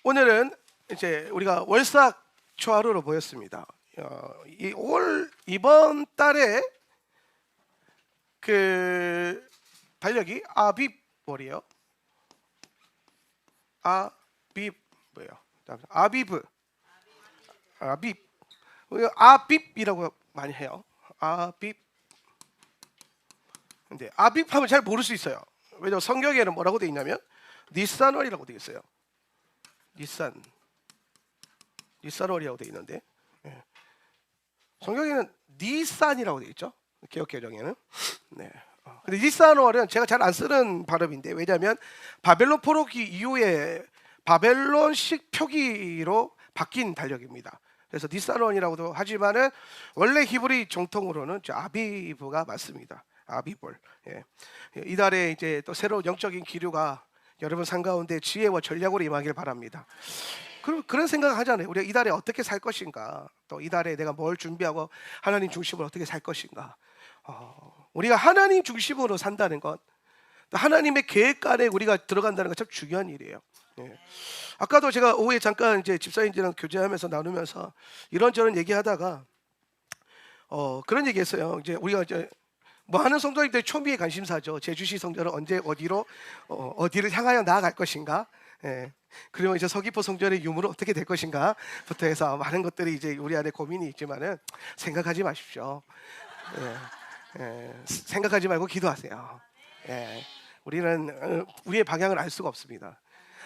오늘은 이제 우리가 월삭 초하루로 모였습니다. 이번 달에 그 달력이 아빕월이에요. 뭐예요? 아빕이라고 많이 해요. 아빕. 근데 아빕 하면 잘 모를 수 있어요. 왜냐면 성경에는 뭐라고 돼 있냐면 니산월이라고 돼 있어요. 니산월이라고 돼 있는데, 성경에는 니산이라고 돼 있죠. 개역개정에는. 네. 근데 니산월은 제가 잘 안 쓰는 발음인데, 왜냐하면 바벨론 포로기 이후에 바벨론식 표기로 바뀐 달력입니다. 그래서 니산월이라고도 하지만은 원래 히브리 정통으로는 아비브가 맞습니다. 아비볼. 이달에 이제 또 새로운 영적인 기류가 여러분 삶 가운데 지혜와 전략으로 임하길 바랍니다. 그런 생각을 하잖아요. 우리가 이달에 어떻게 살 것인가, 또 이달에 내가 뭘 준비하고 하나님 중심으로 어떻게 살 것인가. 우리가 하나님 중심으로 산다는 것, 또 하나님의 계획 안에 우리가 들어간다는 것 참 중요한 일이에요. 아까도 제가 오후에 잠깐 이제 집사님들이랑 교제하면서 나누면서 이런저런 얘기하다가 그런 얘기했어요. 이제 우리가 이제 뭐 하는 성도님들 초미의 관심사죠. 제주시 성전은 언제 어디를 향하여 나아갈 것인가. 그리고 이제 서귀포 성전의 유물은 어떻게 될 것인가부터 해서 많은 것들이 이제 우리 안에 고민이 있지만은 생각하지 마십시오. 생각하지 말고 기도하세요. 우리는 우리의 방향을 알 수가 없습니다.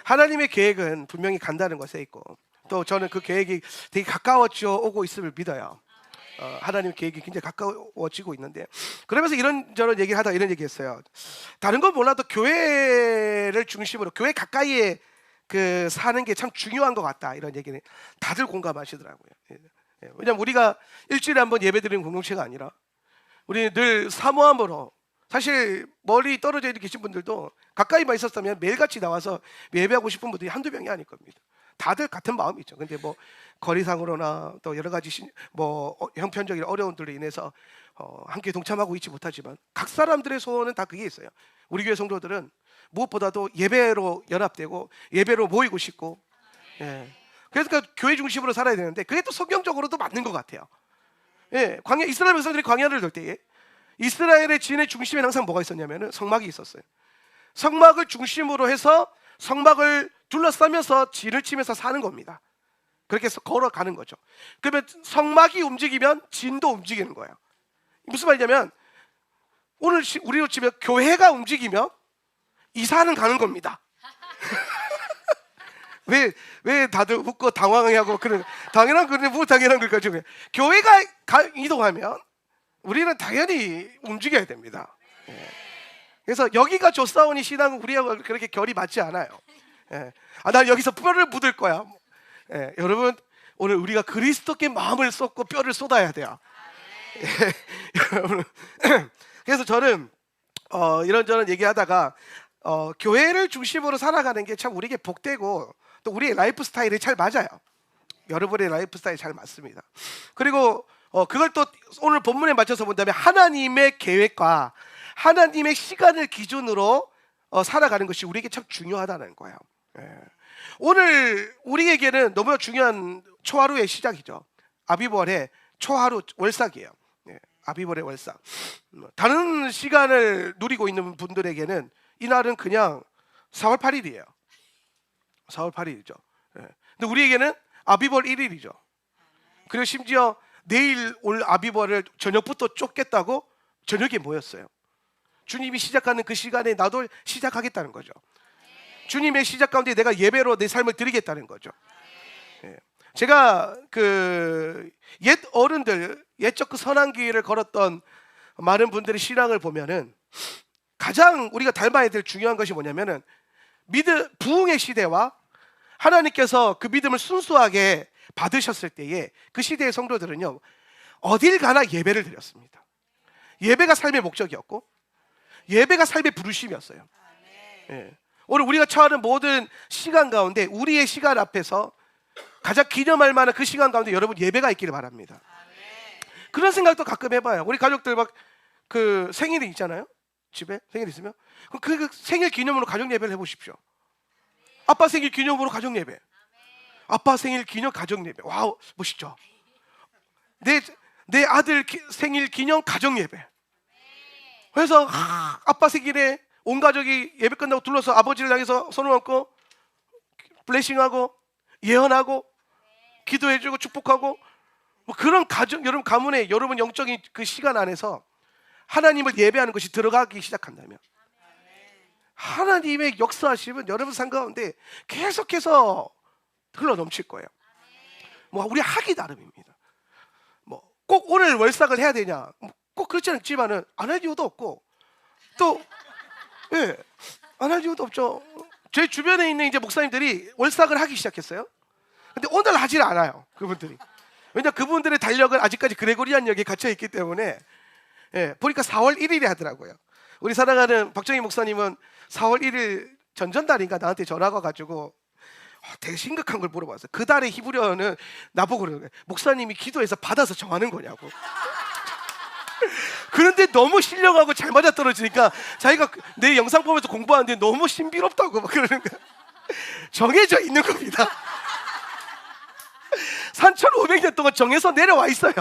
하나님의 계획은 분명히 간다는 것에 있고, 또 저는 그 계획이 되게 가까워져 오고 있음을 믿어요. 하나님 계획이 굉장히 가까워지고 있는데, 그러면서 이런저런 얘기를 하다가 이런 얘기했어요. 다른 건 몰라도 교회를 중심으로 교회 가까이에 사는 게 참 중요한 것 같다, 이런 얘기는 다들 공감하시더라고요. 왜냐하면 우리가 일주일에 한번 예배드리는 공동체가 아니라 우리 늘 사모함으로, 사실 멀리 떨어져 계신 분들도 가까이만 있었다면 매일같이 나와서 예배하고 싶은 분들이 한두 명이 아닐 겁니다. 다들 같은 마음이죠. 근데 뭐 거리상으로나 또 여러 가지 형편적인 어려움들로 인해서 함께 동참하고 있지 못하지만 각 사람들의 소원은 다 그게 있어요. 우리 교회 성도들은 무엇보다도 예배로 연합되고 예배로 모이고 싶고, 그래서 교회 중심으로 살아야 되는데, 그게 또 성경적으로도 맞는 것 같아요. 이스라엘 백성들이 광야를 돌 때에 이스라엘의 진의 중심에 항상 뭐가 있었냐면은 성막이 있었어요. 성막을 중심으로 해서 성막을 둘러싸면서 진을 치면서 사는 겁니다. 그렇게 해서 걸어가는 거죠. 그러면 성막이 움직이면 진도 움직이는 거예요. 무슨 말이냐면 오늘 우리로 치면 교회가 움직이면 이사는 가는 겁니다. 왜 다들 웃고 당황하고 그런, 당연한 건데 뭐 당연한 걸까요? 교회가 이동하면 우리는 당연히 움직여야 됩니다. 그래서 여기가 조사오니 신앙은 우리하고 그렇게 결이 맞지 않아요. 난 여기서 뼈를 묻을 거야. 여러분, 오늘 우리가 그리스도께 마음을 쏟고 뼈를 쏟아야 돼요. 여러분, 그래서 저는 이런저런 얘기하다가 교회를 중심으로 살아가는 게 참 우리에게 복되고, 또 우리의 라이프 스타일이 잘 맞아요. 여러분의 라이프 스타일이 잘 맞습니다. 그리고 그걸 또 오늘 본문에 맞춰서 본다면 하나님의 계획과 하나님의 시간을 기준으로 살아가는 것이 우리에게 참 중요하다는 거예요. 오늘 우리에게는 너무나 중요한 초하루의 시작이죠. 아비벌의 초하루 월삭이에요. 아비벌의 월삭. 다른 시간을 누리고 있는 분들에게는 이날은 그냥 4월 8일이에요. 4월 8일이죠. 근데 우리에게는 아비벌 1일이죠. 그리고 심지어 내일 올 아비벌을 저녁부터 쫓겠다고 저녁에 모였어요. 주님이 시작하는 그 시간에 나도 시작하겠다는 거죠. 주님의 시작 가운데 내가 예배로 내 삶을 드리겠다는 거죠. 제가 옛 어른들, 옛적 선한 길을 걸었던 많은 분들의 신앙을 보면은 가장 우리가 닮아야 될 중요한 것이 뭐냐면은 부흥의 시대와 하나님께서 그 믿음을 순수하게 받으셨을 때에 그 시대의 성도들은요, 어딜 가나 예배를 드렸습니다. 예배가 삶의 목적이었고 예배가 삶의 부르심이었어요. 오늘 우리가 처하는 모든 시간 가운데 우리의 시간 앞에서 가장 기념할 만한 그 시간 가운데 여러분 예배가 있기를 바랍니다. 그런 생각도 가끔 해봐요. 우리 가족들 막 생일이 있잖아요. 집에 생일 있으면 그 생일 기념으로 가족 예배를 해보십시오. 아빠 생일 기념으로 가족 예배. 아빠 생일 기념 가정 예배. 와우, 멋있죠? 내 아들 생일 기념 가정 예배. 그래서 아빠 생일에 온 가족이 예배 끝나고 둘러서 아버지를 향해서 손을 얹고 블레싱하고 예언하고 기도해주고 축복하고, 뭐 그런 가정, 여러분 가문에 여러분 영적인 그 시간 안에서 하나님을 예배하는 것이 들어가기 시작한다면 하나님의 역사하심은 여러분 삶 가운데 계속해서 흘러 넘칠 거예요. 뭐 우리 하기 나름입니다. 뭐 꼭 오늘 월삭을 해야 되냐? 꼭 그렇지 않지만은 안 할 이유도 없고, 또 예, 안 할 이유도 없죠. 제 주변에 있는 이제 목사님들이 월삭을 하기 시작했어요. 근데 오늘 하질 않아요, 그분들이. 왜냐, 그분들의 달력은 아직까지 그레고리안 역에 갇혀 있기 때문에. 예, 보니까 4월 1일에 하더라고요. 우리 사랑하는 박정희 목사님은 4월 1일 전전달인가 나한테 전화가 와가지고 되게 심각한 걸 물어봤어요. 그 달의 히브리어는 나보고 그러는 거예요. 목사님이 기도해서 받아서 정하는 거냐고. 그런데 너무 신령하고 잘 맞아떨어지니까 자기가 내 영상 보면서 공부하는데 너무 신비롭다고 막 그러는 거예요. 정해져 있는 겁니다. 3,500년 동안 정해서 내려와 있어요.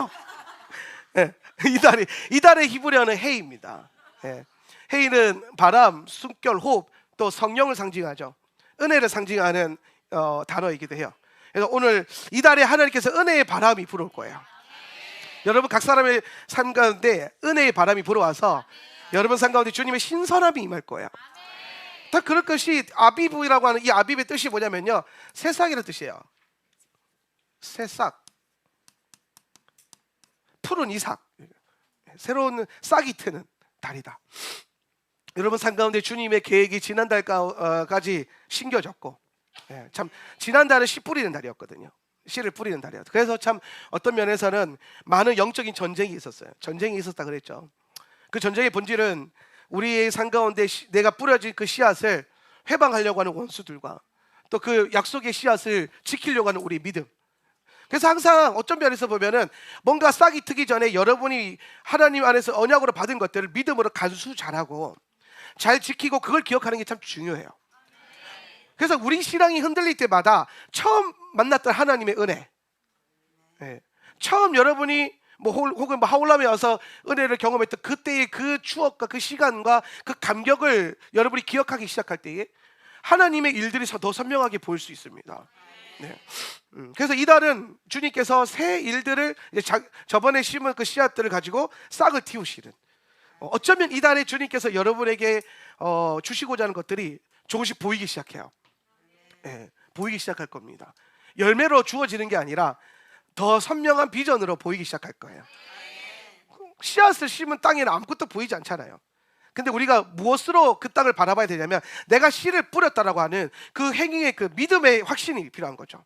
예, 이 달의 히브리어는 헤이입니다. 예, 헤이는 바람, 숨결, 호흡, 또 성령을 상징하죠. 은혜를 상징하는 단어이기도 해요. 그래서 오늘 이 달에 하나님께서 은혜의 바람이 불어올 거예요. 여러분 각 사람의 삶 가운데 은혜의 바람이 불어와서 여러분 삶 가운데 주님의 신선함이 임할 거예요. 다 그럴 것이 아비브라고 하는 이 아비브의 뜻이 뭐냐면요, 새싹이라는 뜻이에요. 새싹, 푸른 이삭, 새로운 싹이 트는 달이다. 여러분 삶 가운데 주님의 계획이 지난달까지 심겨졌고, 참 지난달은 씨 뿌리는 달이었거든요. 씨를 뿌리는 달이었어요. 그래서 참 어떤 면에서는 많은 영적인 전쟁이 있었어요. 전쟁이 있었다 그랬죠. 그 전쟁의 본질은 우리의 삶 가운데 내가 뿌려진 그 씨앗을 회방하려고 하는 원수들과 또 그 약속의 씨앗을 지키려고 하는 우리의 믿음. 그래서 항상 어떤 면에서 보면은 뭔가 싹이 트기 전에 여러분이 하나님 안에서 언약으로 받은 것들을 믿음으로 간수 잘하고 잘 지키고 그걸 기억하는 게 참 중요해요. 그래서 우리 신앙이 흔들릴 때마다 처음 만났던 하나님의 은혜, 처음 여러분이 혹은 하울람에 와서 은혜를 경험했던 그때의 그 추억과 그 시간과 그 감격을 여러분이 기억하기 시작할 때에 하나님의 일들이 더 선명하게 보일 수 있습니다. 네. 그래서 이달은 주님께서 새 일들을 저번에 심은 그 씨앗들을 가지고 싹을 틔우시는, 어쩌면 이달에 주님께서 여러분에게 주시고자 하는 것들이 조금씩 보이기 시작해요. 보이기 시작할 겁니다. 열매로 주어지는 게 아니라 더 선명한 비전으로 보이기 시작할 거예요. 씨앗을 심은 땅에는 아무것도 보이지 않잖아요. 근데 우리가 무엇으로 그 땅을 바라봐야 되냐면 내가 씨를 뿌렸다라고 하는 그 행위의 그 믿음의 확신이 필요한 거죠.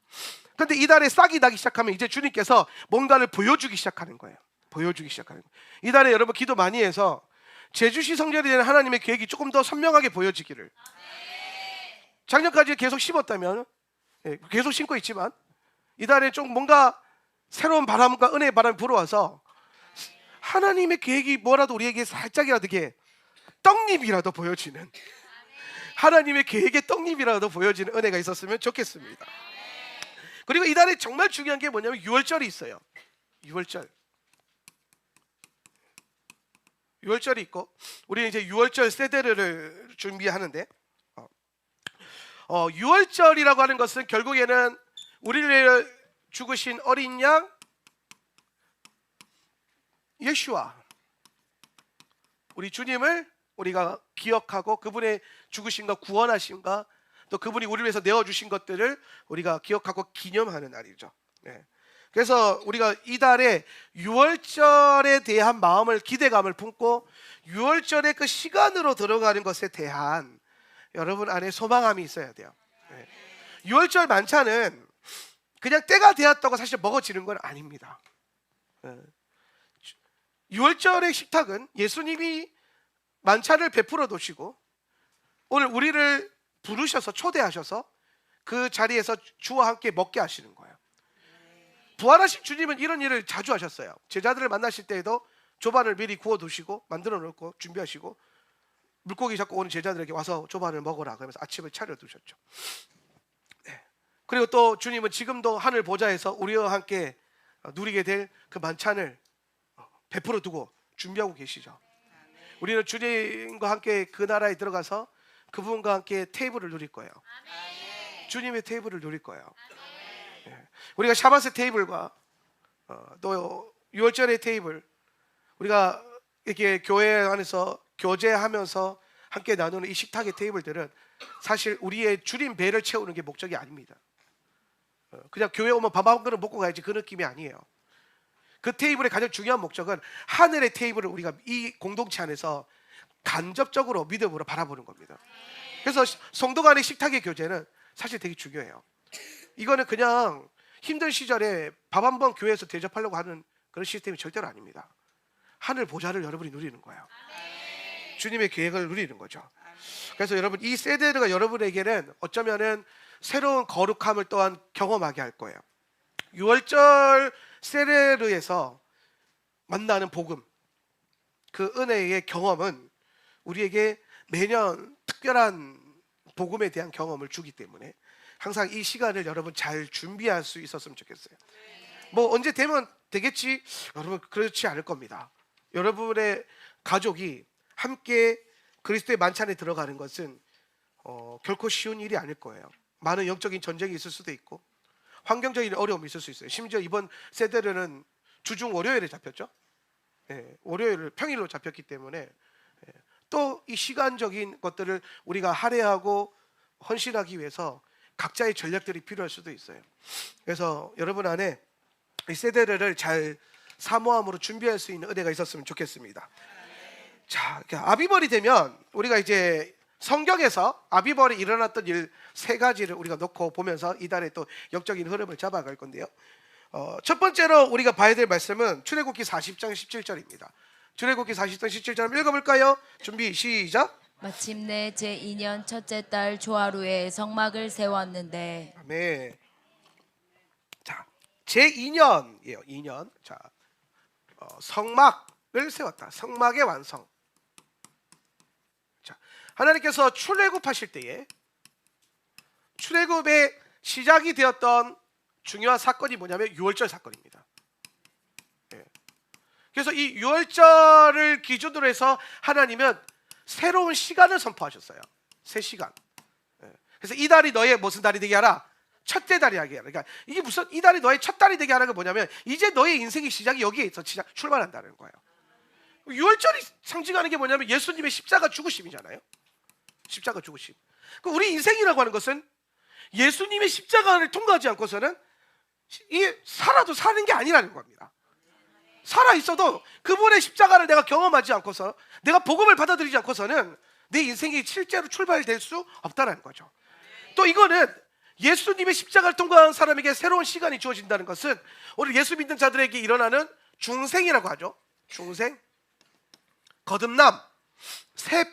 근데 이달에 싹이 나기 시작하면 이제 주님께서 뭔가를 보여주기 시작하는 거예요. 보여주기 시작하는 거예요. 이달에 여러분 기도 많이 해서 제주시 성전이 되는 하나님의 계획이 조금 더 선명하게 보여지기를. 작년까지 계속 심었다면, 계속 심고 있지만 이달에 좀 뭔가 새로운 바람과 은혜의 바람이 불어와서 하나님의 계획이 뭐라도 우리에게 살짝이라도 이게 떡잎이라도 보여지는, 하나님의 계획의 떡잎이라도 보여지는 은혜가 있었으면 좋겠습니다. 그리고 이달에 정말 중요한 게 뭐냐면 6월절이 있어요. 6월절이 있고 우리는 이제 6월절 세대를 준비하는데 6월절이라고 하는 것은 결국에는 우리를 죽으신 어린 양 예수와 우리 주님을 우리가 기억하고 그분의 죽으심과 구원하심과 또 그분이 우리를 위해서 내어주신 것들을 우리가 기억하고 기념하는 날이죠. 그래서 우리가 이달에 6월절에 대한 마음을, 기대감을 품고 6월절의 그 시간으로 들어가는 것에 대한 여러분 안에 소망함이 있어야 돼요. 6월절 만찬은 그냥 때가 되었다고 사실 먹어지는 건 아닙니다. 6월절의 식탁은 예수님이 만찬을 베풀어 놓으시고 오늘 우리를 부르셔서 초대하셔서 그 자리에서 주와 함께 먹게 하시는 거예요. 부활하신 주님은 이런 일을 자주 하셨어요. 제자들을 만나실 때에도 조반을 미리 구워 두시고 만들어 놓고 준비하시고 물고기 잡고 오는 제자들에게 와서 조반을 먹어라 그러면서 아침을 차려 두셨죠. 그리고 또 주님은 지금도 하늘 보좌에서 우리와 함께 누리게 될 그 만찬을 베풀어 두고 준비하고 계시죠. 우리는 주님과 함께 그 나라에 들어가서 그분과 함께 테이블을 누릴 거예요. 주님의 테이블을 누릴 거예요. 우리가 샤밧의 테이블과 또 유월절의 테이블, 우리가 이렇게 교회 안에서 교제하면서 함께 나누는 이 식탁의 테이블들은 사실 우리의 줄인 배를 채우는 게 목적이 아닙니다. 그냥 교회 오면 밥 한 그릇 먹고 가야지 그 느낌이 아니에요. 그 테이블의 가장 중요한 목적은 하늘의 테이블을 우리가 이 공동체 안에서 간접적으로 믿음으로 바라보는 겁니다. 그래서 성도 간의 식탁의 교제는 사실 되게 중요해요. 이거는 그냥 힘든 시절에 밥 한 번 교회에서 대접하려고 하는 그런 시스템이 절대로 아닙니다. 하늘 보좌를 여러분이 누리는 거예요. 주님의 계획을 누리는 거죠. 그래서 여러분, 이 세데르가 여러분에게는 어쩌면은 새로운 거룩함을 또한 경험하게 할 거예요. 6월절 세데르에서 만나는 복음, 그 은혜의 경험은 우리에게 매년 특별한 복음에 대한 경험을 주기 때문에 항상 이 시간을 여러분 잘 준비할 수 있었으면 좋겠어요. 뭐 언제 되면 되겠지, 여러분 그렇지 않을 겁니다. 여러분의 가족이 함께 그리스도의 만찬에 들어가는 것은 결코 쉬운 일이 아닐 거예요. 많은 영적인 전쟁이 있을 수도 있고 환경적인 어려움이 있을 수 있어요. 심지어 이번 세대로는 주중 월요일에 잡혔죠. 월요일을 평일로 잡혔기 때문에 또 이 시간적인 것들을 우리가 할애하고 헌신하기 위해서 각자의 전략들이 필요할 수도 있어요. 그래서 여러분 안에 이 세대를 잘 사모함으로 준비할 수 있는 은혜가 있었으면 좋겠습니다. 자, 아비벌이 되면 우리가 이제 성경에서 아비벌이 일어났던 일 세 가지를 우리가 놓고 보면서 이달에 또 영적인 흐름을 잡아갈 건데요. 첫 번째로 우리가 봐야 될 말씀은 출애굽기 40장 17절입니다. 출애굽기 40장 17절 한번 읽어볼까요? 준비 시작. 마침내 제2년 첫째 달 조하루에 성막을 세웠는데. 아멘. 자, 제2년이에요. 2년. 자, 성막을 세웠다. 성막의 완성. 자, 하나님께서 출애굽하실 때에 출애굽의 시작이 되었던 중요한 사건이 뭐냐면 유월절 사건입니다. 그래서 이 유월절을 기준으로 해서 하나님은 새로운 시간을 선포하셨어요. 새 시간. 그래서 이 달이 너의 무슨 달이 되게 하라? 첫째 달이 되게 하라. 그러니까 이게 무슨 이 달이 너의 첫 달이 되게 하라는 게 뭐냐면 이제 너의 인생의 시작이 여기에서 출발한다는 거예요. 유월절이 상징하는 게 뭐냐면 예수님의 십자가 죽으심이잖아요. 십자가 죽으심. 우리 인생이라고 하는 것은 예수님의 십자가를 통과하지 않고서는 살아도 사는 게 아니라는 겁니다. 살아 있어도 그분의 십자가를 내가 경험하지 않고서, 내가 복음을 받아들이지 않고서는 내 인생이 실제로 출발될 수 없다는 거죠. 또 이거는 예수님의 십자가를 통과한 사람에게 새로운 시간이 주어진다는 것은 오늘 예수 믿는 자들에게 일어나는 중생이라고 하죠. 중생, 거듭남, 새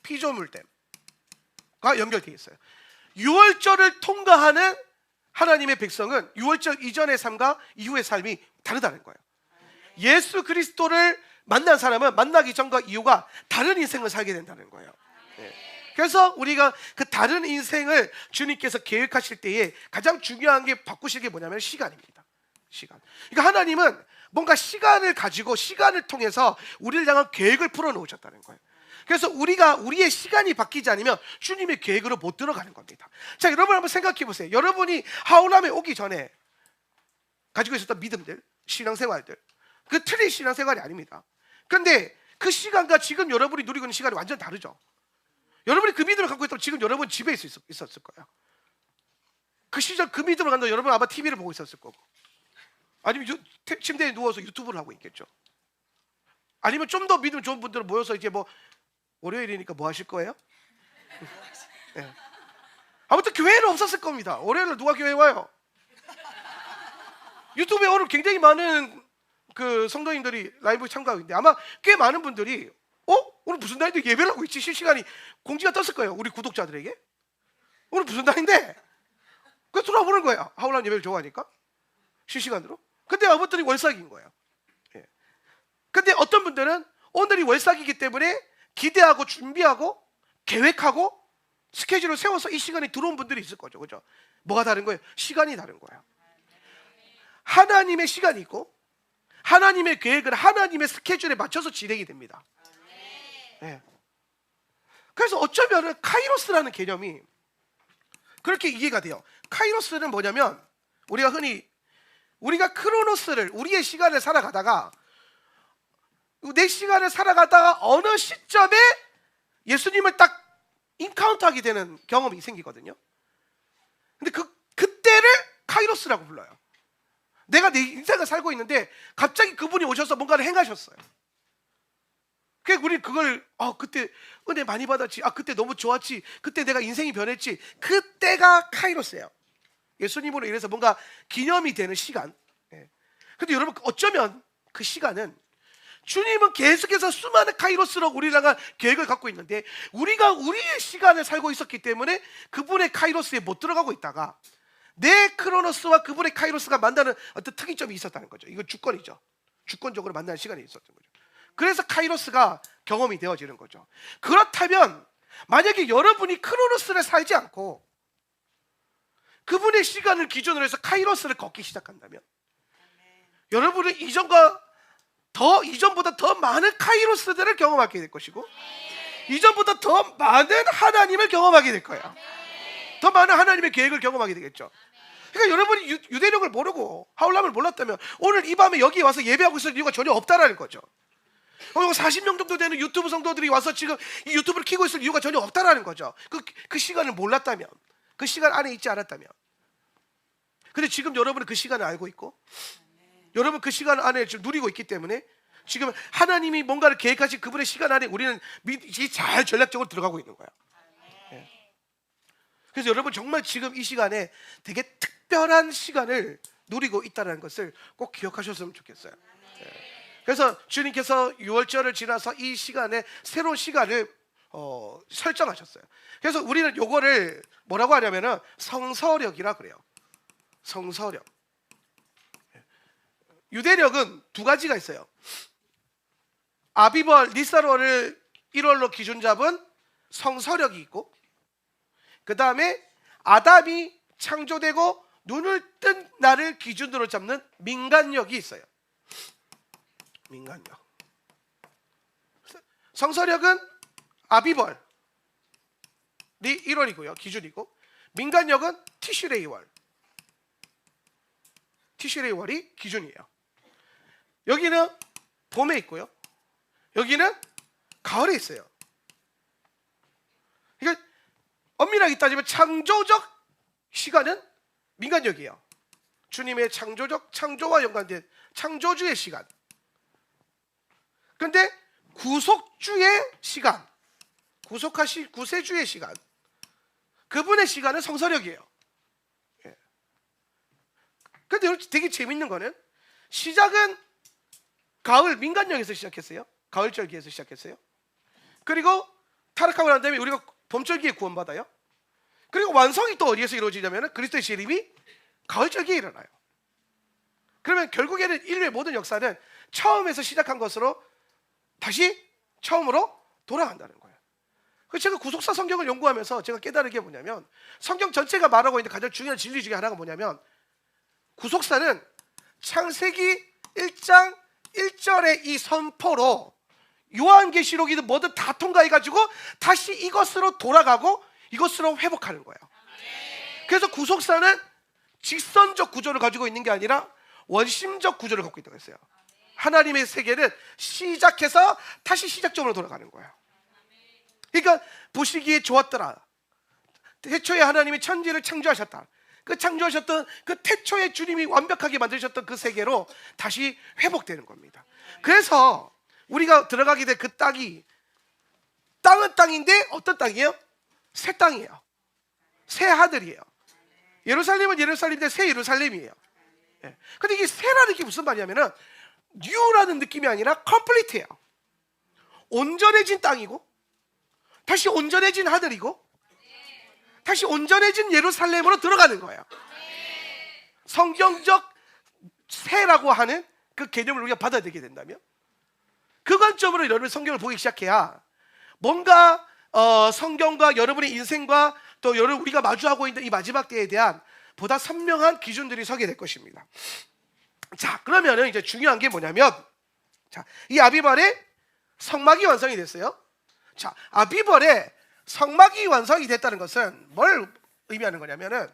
피조물됨과 연결되어 있어요. 유월절을 통과하는 하나님의 백성은 유월절 이전의 삶과 이후의 삶이 다르다는 거예요. 예수 그리스도를 만난 사람은 만나기 전과 이후가 다른 인생을 살게 된다는 거예요. 그래서 우리가 그 다른 인생을 주님께서 계획하실 때에 가장 중요한 게 바꾸실 게 뭐냐면 시간입니다. 시간. 그러니까 하나님은 뭔가 시간을 가지고 시간을 통해서 우리를 향한 계획을 풀어놓으셨다는 거예요. 그래서 우리의 시간이 바뀌지 않으면 주님의 계획으로 못 들어가는 겁니다. 자, 여러분 한번 생각해 보세요. 여러분이 하울람에 오기 전에 가지고 있었던 믿음들, 신앙생활들, 그 틀린 신앙생활이 아닙니다. 그런데 그 시간과 지금 여러분이 누리고 있는 시간이 완전 다르죠. 여러분이 그 믿음을 갖고 있다면 지금 여러분 집에 있었을 거예요. 그 시절 그 믿음을 갖는 여러분 아마 TV를 보고 있었을 거고, 아니면 침대에 누워서 유튜브를 하고 있겠죠. 아니면 좀 더 믿음 좋은 분들은 모여서 이제 뭐 월요일이니까 뭐 하실 거예요? 네. 아무튼 교회는 없었을 겁니다. 월요일에 누가 교회 와요? 유튜브에 오늘 굉장히 많은 그 성도님들이 라이브 참가하고 있는데 아마 꽤 많은 분들이 오늘 무슨 날인데 예배를 하고 있지? 실시간이 공지가 떴을 거예요. 우리 구독자들에게. 오늘 무슨 날인데? 그래서 들어보는 거예요. 하울람 예배를 좋아하니까 실시간으로. 근데 아무튼 월삭인 거예요. 근데 어떤 분들은 오늘이 월삭이기 때문에 기대하고 준비하고 계획하고 스케줄을 세워서 이 시간에 들어온 분들이 있을 거죠. 그죠? 뭐가 다른 거예요? 시간이 다른 거예요. 하나님의 시간이 있고 하나님의 계획은 하나님의 스케줄에 맞춰서 진행이 됩니다. 네. 그래서 어쩌면 카이로스라는 개념이 그렇게 이해가 돼요. 카이로스는 뭐냐면 우리가 크로노스를 우리의 시간을 살아가다가 내 시간을 살아가다가 어느 시점에 예수님을 딱 인카운트하게 되는 경험이 생기거든요. 근데 그때를 카이로스라고 불러요. 내가 내 인생을 살고 있는데 갑자기 그분이 오셔서 뭔가를 행하셨어요. 그래서 우리 그걸 그때 은혜 많이 받았지, 그때 너무 좋았지, 그때 내가 인생이 변했지, 그때가 카이로스예요. 예수님으로 인해서 뭔가 기념이 되는 시간. 근데 여러분 어쩌면 그 시간은 주님은 계속해서 수많은 카이로스로 우리랑 계획을 갖고 있는데 우리가 우리의 시간을 살고 있었기 때문에 그분의 카이로스에 못 들어가고 있다가 내 크로노스와 그분의 카이로스가 만나는 어떤 특이점이 있었다는 거죠. 이건 주권이죠. 주권적으로 만나는 시간이 있었던 거죠. 그래서 카이로스가 경험이 되어지는 거죠. 그렇다면 만약에 여러분이 크로노스를 살지 않고 그분의 시간을 기준으로 해서 카이로스를 걷기 시작한다면 여러분은 이전보다 더 많은 카이로스들을 경험하게 될 것이고 이전보다 더 많은 하나님을 경험하게 될 거예요. 더 많은 하나님의 계획을 경험하게 되겠죠. 그러니까 여러분이 유대력을 모르고 하울람을 몰랐다면 오늘 이 밤에 여기 와서 예배하고 있을 이유가 전혀 없다라는 거죠. 40명 정도 되는 유튜브 성도들이 와서 지금 이 유튜브를 켜고 있을 이유가 전혀 없다라는 거죠. 그 시간을 몰랐다면, 그 시간 안에 있지 않았다면. 근데 지금 여러분은 그 시간을 알고 있고 여러분 그 시간 안에 지금 누리고 있기 때문에 지금 하나님이 뭔가를 계획하신 그분의 시간 안에 우리는 잘 전략적으로 들어가고 있는 거예요. 그래서 여러분 정말 지금 이 시간에 되게 특별한 시간을 누리고 있다는 것을 꼭 기억하셨으면 좋겠어요. 그래서 주님께서 6월절을 지나서 이 시간에 새로운 시간을 설정하셨어요. 그래서 우리는 요거를 뭐라고 하냐면은 성서력이라 그래요. 성서력. 유대력은 두 가지가 있어요. 아비벌, 니사롤을 1월로 기준 잡은 성서력이 있고 그 다음에 아담이 창조되고 눈을 뜬 날을 기준으로 잡는 민간력이 있어요. 민간력. 성서력은 아비벌이 1월이고요. 기준이고 민간력은 티슈레이월. 티슈레이월이 기준이에요. 여기는 봄에 있고요. 여기는 가을에 있어요. 그러니까 엄밀하게 따지면 창조적 시간은 민간력이에요. 주님의 창조와 연관된 창조주의 시간. 그런데 구속주의 시간, 구속하신 구세주의 시간, 그분의 시간은 성서력이에요. 그런데 되게 재밌는 거는 시작은 가을 민간력에서 시작했어요. 가을절기에서 시작했어요. 그리고 타락하고 난 다음에 우리가 봄절기에 구원받아요. 그리고 완성이 또 어디에서 이루어지냐면 그리스도의 재림이 가을절기에 일어나요. 그러면 결국에는 인류의 모든 역사는 처음에서 시작한 것으로 다시 처음으로 돌아간다는 거예요. 그래서 제가 구속사 성경을 연구하면서 제가 깨달은 게 뭐냐면 성경 전체가 말하고 있는 가장 중요한 진리 중에 하나가 뭐냐면 구속사는 창세기 1장 1절의 이 선포로 요한계시록이든 뭐든 다 통과해가지고 다시 이것으로 돌아가고 이것으로 회복하는 거예요. 그래서 구속사는 직선적 구조를 가지고 있는 게 아니라 원심적 구조를 갖고 있다고 했어요. 하나님의 세계는 시작해서 다시 시작점으로 돌아가는 거예요. 그러니까 보시기에 좋았더라. 태초에 하나님이 천지를 창조하셨다. 그 창조하셨던 그 태초에 주님이 완벽하게 만드셨던 그 세계로 다시 회복되는 겁니다. 그래서 우리가 들어가게 된 그 땅은 땅인데 어떤 땅이에요? 새 땅이에요. 새 하늘이에요. 예루살렘은 예루살렘인데 새 예루살렘이에요. 근데 이게 새라는 게 무슨 말이냐면은 뉴라는 느낌이 아니라 컴플리트예요. 온전해진 땅이고 다시 온전해진 하늘이고 다시 온전해진 예루살렘으로 들어가는 거예요. 성경적 새라고 하는 그 개념을 우리가 받아들이게 된다면 그 관점으로 여러분 성경을 보기 시작해야 뭔가 성경과 여러분의 인생과 또 여러분 우리가 마주하고 있는 이 마지막 때에 대한 보다 선명한 기준들이 서게 될 것입니다. 자, 그러면은 이제 중요한 게 뭐냐면, 자, 이 아비벌의 성막이 완성이 됐어요. 자, 아비벌의 성막이 완성이 됐다는 것은 뭘 의미하는 거냐면은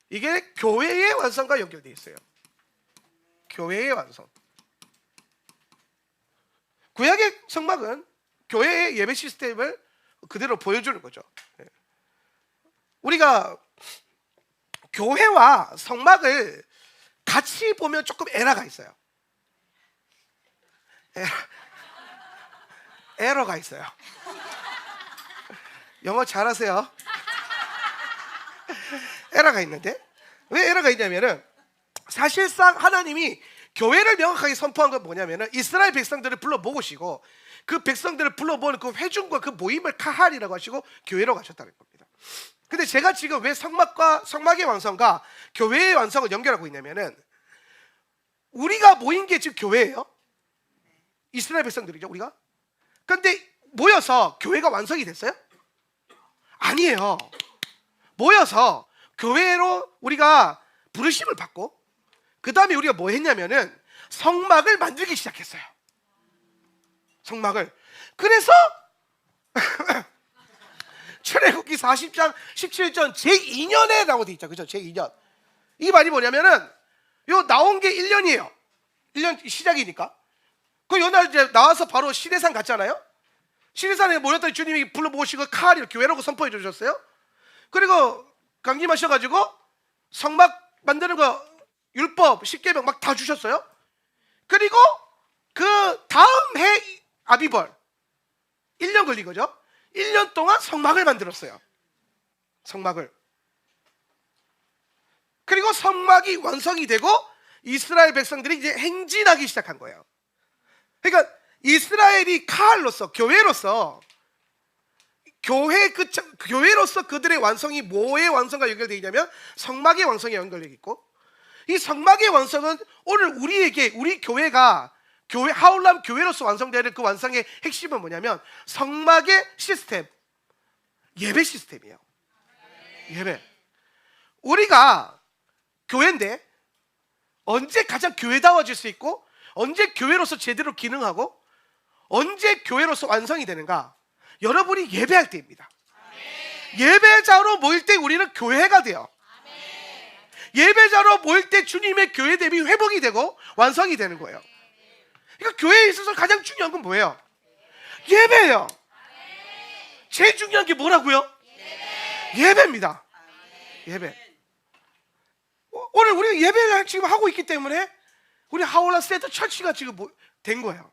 이게 교회의 완성과 연결되어 있어요. 교회의 완성. 구약의 성막은 교회의 예배 시스템을 그대로 보여주는 거죠. 우리가 교회와 성막을 같이 보면 조금 에러가 있어요. 에러가 있어요. 영어 잘하세요. 에러가 있는데, 왜 에러가 있냐면은 사실상 하나님이 교회를 명확하게 선포한 건 뭐냐면은 이스라엘 백성들을 불러 모으시고 그 백성들을 불러 모으는 그 회중과 그 모임을 카할이라고 하시고 교회로 가셨다는 겁니다. 근데 제가 지금 왜 성막의 완성과 교회의 완성을 연결하고 있냐면은 우리가 모인 게 지금 교회예요. 이스라엘 백성들이죠, 우리가. 근데 모여서 교회가 완성이 됐어요? 아니에요. 모여서 교회로 우리가 부르심을 받고 그 다음에 우리가 뭐 했냐면은 성막을 만들기 시작했어요. 성막을. 그래서 출애굽기 40장 17절 제2년에라고 돼 있죠. 그죠? 제2년. 이 말이 뭐냐면은 요 나온 게 1년이에요. 1년 시작이니까. 그 요날 이제 나와서 바로 시내산 갔잖아요. 시내산에 모였더니 주님이 불러 모으시고 카할이를 교회라고 선포해 주셨어요. 그리고 강림하셔가지고 성막 만드는 거 율법, 십계명 막 다 주셨어요. 그리고 그 다음 해 아비벌 1년 걸린 거죠. 1년 동안 성막을 만들었어요. 성막을. 그리고 성막이 완성이 되고 이스라엘 백성들이 이제 행진하기 시작한 거예요. 그러니까 이스라엘이 카할로서 교회로서 교회로서 그들의 완성이 뭐의 완성과 연결되어 있냐면 성막의 완성에 연결되어 있고, 이 성막의 완성은 오늘 우리에게 우리 교회가 하울람 교회로서 완성되는 그 완성의 핵심은 뭐냐면 성막의 시스템, 예배 시스템이에요. 예배. 우리가 교회인데 언제 가장 교회다워질 수 있고 언제 교회로서 제대로 기능하고 언제 교회로서 완성이 되는가? 여러분이 예배할 때입니다. 예배자로 모일 때 우리는 교회가 돼요. 예배자로 모일 때 주님의 교회 대비 회복이 되고 완성이 되는 거예요. 그러니까 교회에 있어서 가장 중요한 건 뭐예요? 예배예요. 제일 중요한 게 뭐라고요? 예배입니다. 예배. 오늘 우리가 예배를 지금 하고 있기 때문에 우리 하울라 세트 처치가 지금 된 거예요.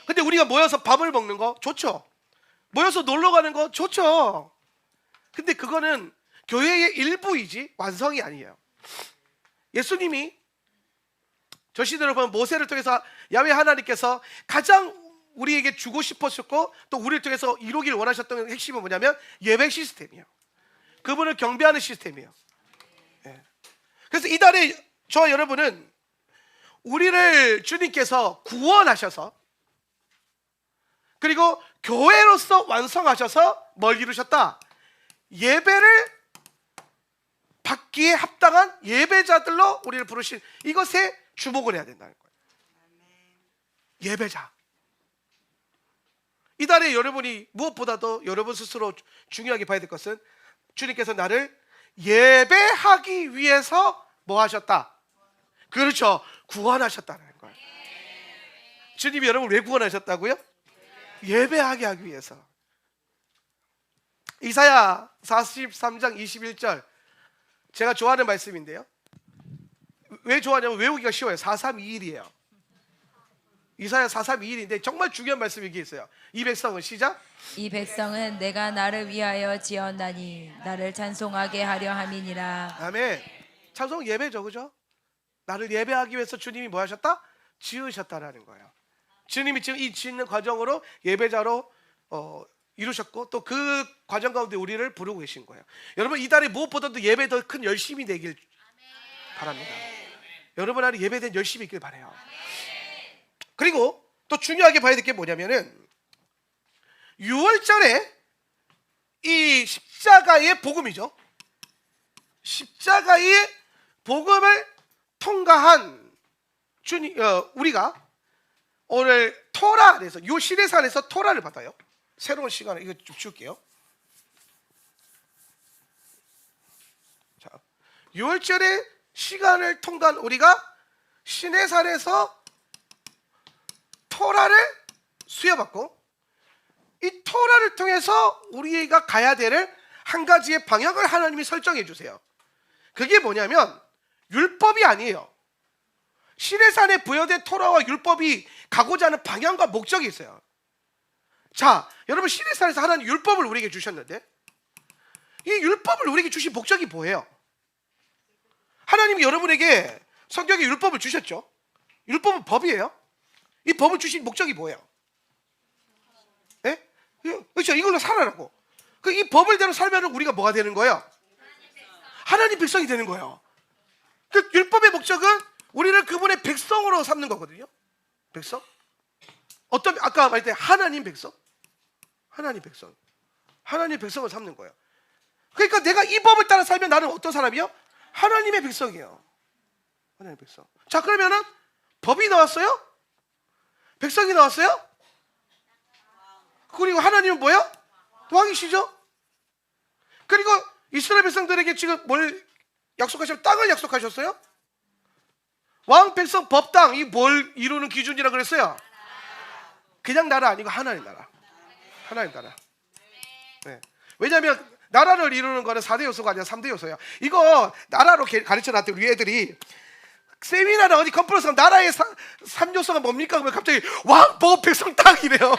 근데 우리가 모여서 밥을 먹는 거 좋죠. 모여서 놀러 가는 거 좋죠. 근데 그거는 교회의 일부이지 완성이 아니에요. 예수님이 저 시대로 보면 모세를 통해서 야훼 하나님께서 가장 우리에게 주고 싶으셨고 또 우리를 통해서 이루기를 원하셨던 핵심은 뭐냐면 예배 시스템이에요. 그분을 경배하는 시스템이에요. 예. 그래서 이달에 저와 여러분은 우리를 주님께서 구원하셔서 그리고 교회로서 완성하셔서 뭘 이루셨다? 예배를 받기에 합당한 예배자들로 우리를 부르신 이것에 주목을 해야 된다는 거예요. 예배자. 이달에 여러분이 무엇보다도 여러분 스스로 중요하게 봐야 될 것은 주님께서 나를 예배하기 위해서 뭐 하셨다? 그렇죠. 구원하셨다는 거예요. 주님이 여러분을 왜 구원하셨다고요? 예배하게 하기 위해서. 이사야 43장 21절 제가 좋아하는 말씀인데요. 왜 좋아하냐면 외우기가 쉬워요. 4321이에요. 이사야 4321인데 정말 중요한 말씀이 여기 있어요. 이 백성은 시작. 이 백성은 내가 나를 위하여 지었나니 나를 찬송하게 하려 함이니라. 아멘. 찬송 예배죠, 그죠? 나를 예배하기 위해서 주님이 뭐 하셨다? 지으셨다라는 거예요. 주님이 지금 이 짓는 과정으로 예배자로 이루셨고 또 그 과정 가운데 우리를 부르고 계신 거예요. 여러분 이달에 무엇보다도 예배 더 큰 열심이 되길 바랍니다. 여러분 안에 예배된 열심이 있길 바라요. 그리고 또 중요하게 봐야 될 게 뭐냐면은 6월절에 이 십자가의 복음이죠. 십자가의 복음을 통과한 주님, 우리가 오늘 토라 안에서 요 시내산에서 토라를 받아요. 새로운 시간에 이거 좀 지울게요. 자, 6월절의 시간을 통과한 우리가 시내산에서 토라를 수여받고 이 토라를 통해서 우리가 가야 될 한 가지의 방향을 하나님이 설정해 주세요. 그게 뭐냐면 율법이 아니에요. 시내산에 부여된 토라와 율법이 가고자 하는 방향과 목적이 있어요. 자, 여러분 시내산에서 하나님 율법을 우리에게 주셨는데 이 율법을 우리에게 주신 목적이 뭐예요? 하나님이 여러분에게 성경에 율법을 주셨죠. 율법은 법이에요. 이 법을 주신 목적이 뭐예요? 예? 그렇죠. 이걸로 살아라고. 이 법을대로 살면 우리가 뭐가 되는 거예요? 하나님 백성이 되는 거예요. 그 율법의 목적은 우리를 그분의 백성으로 삼는 거거든요. 백성? 어떤 아까 말할 때 하나님 백성? 하나님 백성. 하나님 백성을 삼는 거예요. 그러니까 내가 이 법을 따라 살면 나는 어떤 사람이요? 하나님의 백성이에요. 하나님의 백성. 자, 그러면은 법이 나왔어요? 백성이 나왔어요? 그리고 하나님은 뭐예요? 왕이시죠? 그리고 이스라엘 백성들에게 지금 뭘 약속하셨어요? 땅을 약속하셨어요? 왕, 백성, 법, 땅, 이 뭘 이루는 기준이라 그랬어요? 그냥 나라 아니고 하나님 나라. 하나님 나라. 네. 왜냐하면 나라를 이루는 거는 4대 요소가 아니라 3대 요소야. 이거 나라로 가르쳐놨대 우리 애들이. 세미나나 어디 컨퍼런스 가면 나라의 3요소가 뭡니까? 그러면 갑자기 왕, 법, 백성, 땅 이래요.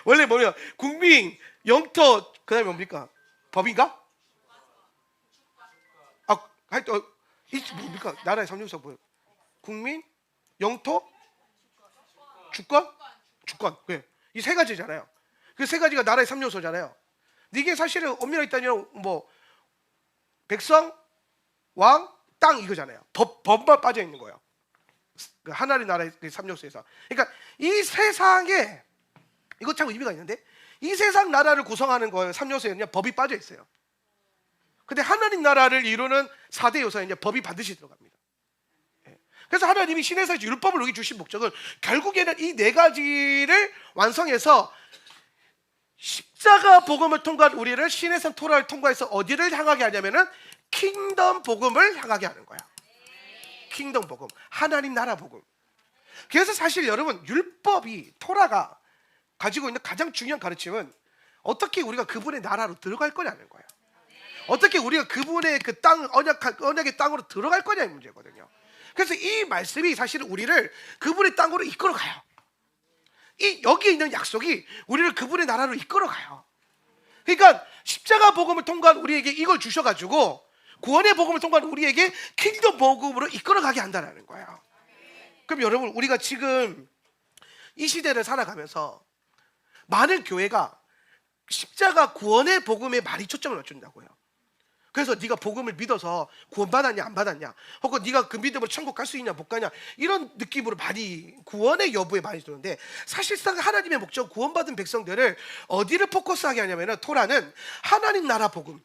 원래 뭐냐? 국민, 영토, 그 다음에 뭡니까? 법인가? 하여튼 이 뭡니까? 나라의 3요소가 뭐예요? 국민, 영토, 주권, 주권. 이 세 가지잖아요. 그 세 가지가 나라의 3요소잖아요. 이게 사실은 엄밀하게 따지면 뭐 백성, 왕, 땅 이거잖아요. 법만 빠져 있는 거예요. 하나님 나라의 3요소에서. 그러니까 이 세상에 이거 참 의미가 있는데 이 세상 나라를 구성하는 거예요. 3요소에는요 법이 빠져 있어요. 근데 하나님 나라를 이루는 4대 요소에 법이 반드시 들어갑니다. 그래서 하나님이 신에서 율법을 우리에게 주신 목적은 결국에는 이 네 가지를 완성해서 십자가 복음을 통과한 우리를 신에서 토라를 통과해서 어디를 향하게 하냐면은 킹덤 복음을 향하게 하는 거야. 킹덤 복음, 하나님 나라 복음. 그래서 사실 여러분 율법이 토라가 가지고 있는 가장 중요한 가르침은 어떻게 우리가 그분의 나라로 들어갈 거냐는 거예요. 어떻게 우리가 그분의 그 땅, 언약의 땅으로 들어갈 거냐의 문제거든요. 그래서 이 말씀이 사실은 우리를 그분의 땅으로 이끌어 가요. 여기에 있는 약속이 우리를 그분의 나라로 이끌어 가요. 그러니까 십자가 복음을 통과한 우리에게 이걸 주셔가지고 구원의 복음을 통과한 우리에게 킹덤 복음으로 이끌어 가게 한다는 거예요. 그럼 여러분 우리가 지금 이 시대를 살아가면서 많은 교회가 십자가 구원의 복음에 많이 초점을 맞춘다고요. 그래서 네가 복음을 믿어서 구원받았냐 안 받았냐, 혹은 네가 그 믿음으로 천국 갈 수 있냐 못 가냐, 이런 느낌으로 많이 구원의 여부에 많이 두는데, 사실상 하나님의 목적 구원받은 백성들을 어디를 포커스하게 하냐면 토라는 하나님 나라 복음,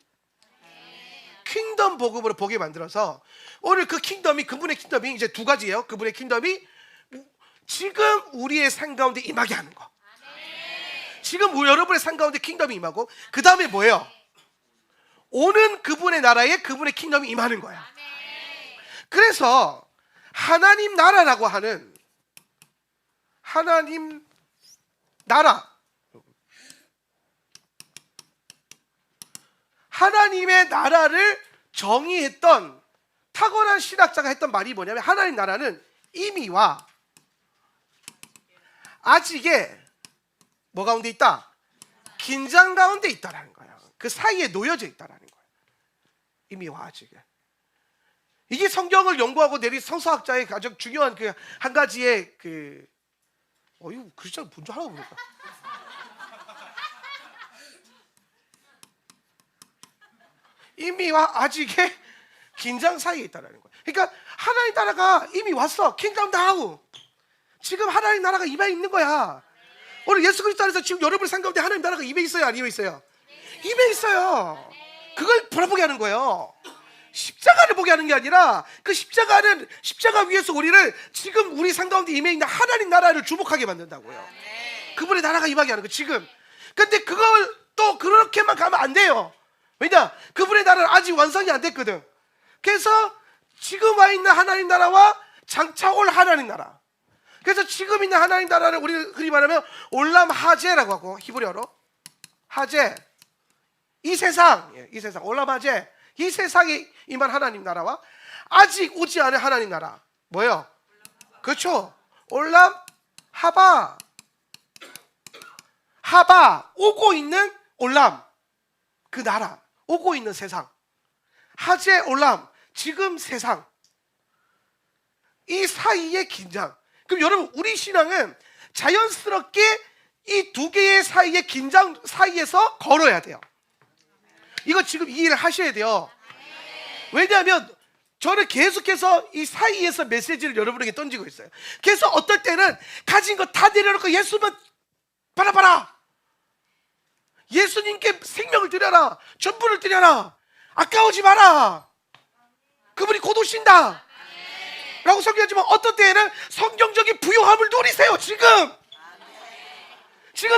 킹덤 복음으로 보게 만들어서 오늘 그 킹덤이, 그분의 킹덤이 이제 두 가지예요. 그분의 킹덤이 지금 우리의 삶 가운데 임하게 하는 거. 지금 여러분의 삶 가운데 킹덤이 임하고, 그 다음에 뭐예요? 오는 그분의 나라에 그분의 킹덤이 임하는 거야. 그래서 하나님 나라라고 하는, 하나님 나라, 하나님의 나라를 정의했던 탁월한 신학자가 했던 말이 뭐냐면, 하나님 나라는 이미와 아직의 뭐 가운데 있다? 긴장 가운데 있다라는 거예요. 그 사이에 놓여져 있다라는 거예요. 이미와 아직의. 이게 성경을 연구하고 내린 성서학자의 가장 중요한 그 한 가지의 그 이거 글자 뭔지 하나도 모르겠다. 이미와 아직의 긴장 사이에 있다라는 거예요. 그러니까 하나님 나라가 이미 왔어. 킹덤 다운. 지금 하나님 나라가 임해 있는 거야. 오늘 예수 그리스도 안에서 지금 여러분의 삶 가운데 하나님 나라가 임해 있어요, 안 임해 있어요? 임해 있어요. 그걸 바라보게 하는 거예요. 십자가를 보게 하는 게 아니라 그 십자가는 십자가 위에서 우리를 지금 우리 삶 가운데 임해 있는 하나님 나라를 주목하게 만든다고요. 그분의 나라가 임하게 하는 거 지금. 근데 그걸 또 그렇게만 가면 안 돼요. 왜냐? 그분의 나라는 아직 완성이 안 됐거든. 그래서 지금 와 있는 하나님 나라와 장차 올 하나님 나라. 그래서 지금 있는 하나님 나라를 우리 흔히 말하면 올람 하제라고 하고, 히브리어로 하제. 이 세상, 이 세상 올람 하제. 이 세상에 임한 하나님 나라와 아직 오지 않은 하나님 나라. 뭐예요? 그렇죠. 올람 하바. 하바, 오고 있는 올람, 그 나라, 오고 있는 세상. 하제 올람, 지금 세상. 이 사이의 긴장. 그럼 여러분, 우리 신앙은 자연스럽게 이 두 개의 사이의 긴장 사이에서 걸어야 돼요. 이거 지금 이해를 하셔야 돼요. 왜냐하면 저는 계속해서 이 사이에서 메시지를 여러분에게 던지고 있어요. 그래서 어떨 때는 가진 거 다 내려놓고 예수만 바라봐라. 예수님께 생명을 드려라. 전부를 드려라. 아까우지 마라. 그분이 곧 오신다 라고 성경하지만 어떤 때에는 성경적인 부요함을 누리세요. 지금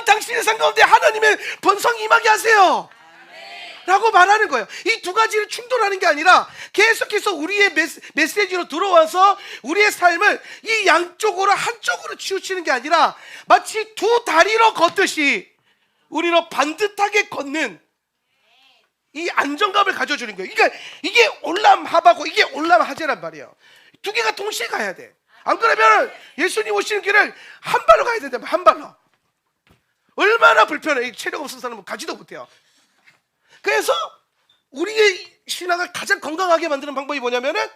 당신의 삶 가운데 하나님의 번성이 임하게 하세요 라고 말하는 거예요. 이 두 가지를 충돌하는 게 아니라 계속해서 우리의 메시지로 들어와서 우리의 삶을 이 양쪽으로 한쪽으로 치우치는 게 아니라 마치 두 다리로 걷듯이 우리로 반듯하게 걷는 이 안정감을 가져주는 거예요. 그러니까 이게 올람 하바고 이게 올람 하제란 말이에요. 두 개가 동시에 가야 돼. 안 그러면 예수님 오시는 길을 한 발로 가야 된다면 한 발로. 얼마나 불편해. 체력 없는 사람은 가지도 못해요. 그래서 우리의 신앙을 가장 건강하게 만드는 방법이 뭐냐면은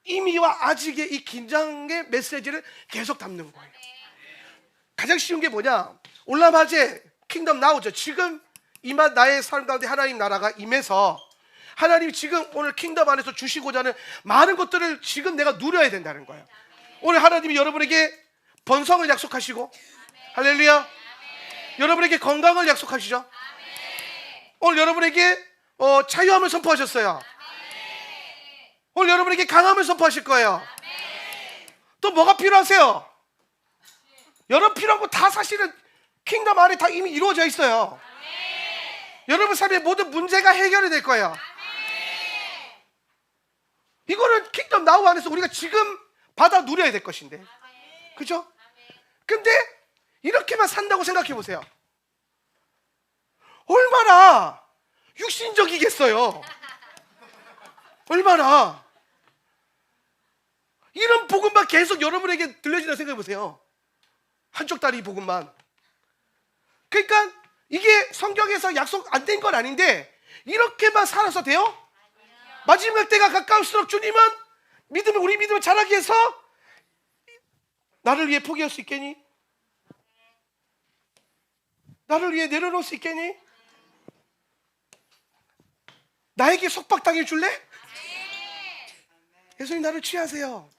이미와 아직의 이 긴장의 메시지를 계속 담는 거예요. 가장 쉬운 게 뭐냐? 올람 하제 킹덤 나오죠. 지금 임한 나의 삶 가운데 하나님 나라가 임해서 하나님이 지금 오늘 킹덤 안에서 주시고자 하는 많은 것들을 지금 내가 누려야 된다는 거예요. 오늘 하나님이 여러분에게 번성을 약속하시고, 할렐루야, 여러분에게 건강을 약속하시죠. 오늘 여러분에게 자유함을 선포하셨어요. 오늘 여러분에게 강함을 선포하실 거예요. 또 뭐가 필요하세요? 여러분 필요한 거 다 사실은 킹덤 안에 다 이미 이루어져 있어요. 여러분 삶의 모든 문제가 해결이 될 거예요. 이거는 킹덤 나우 안에서 우리가 지금 받아 누려야 될 것인데, 그죠? 근데 이렇게만 산다고 생각해 보세요. 얼마나 육신적이겠어요. 얼마나. 이런 복음만 계속 여러분에게 들려진다 생각해 보세요. 한쪽 다리 복음만. 그러니까 이게 성경에서 약속 안 된 건 아닌데 이렇게만 살아서 돼요? 마지막 때가 가까울수록 주님은 우리 믿음을 자라게 해서 나를 위해 포기할 수 있겠니? 나를 위해 내려놓을 수 있겠니? 나에게 속박당해 줄래? 예수님 나를 취하세요.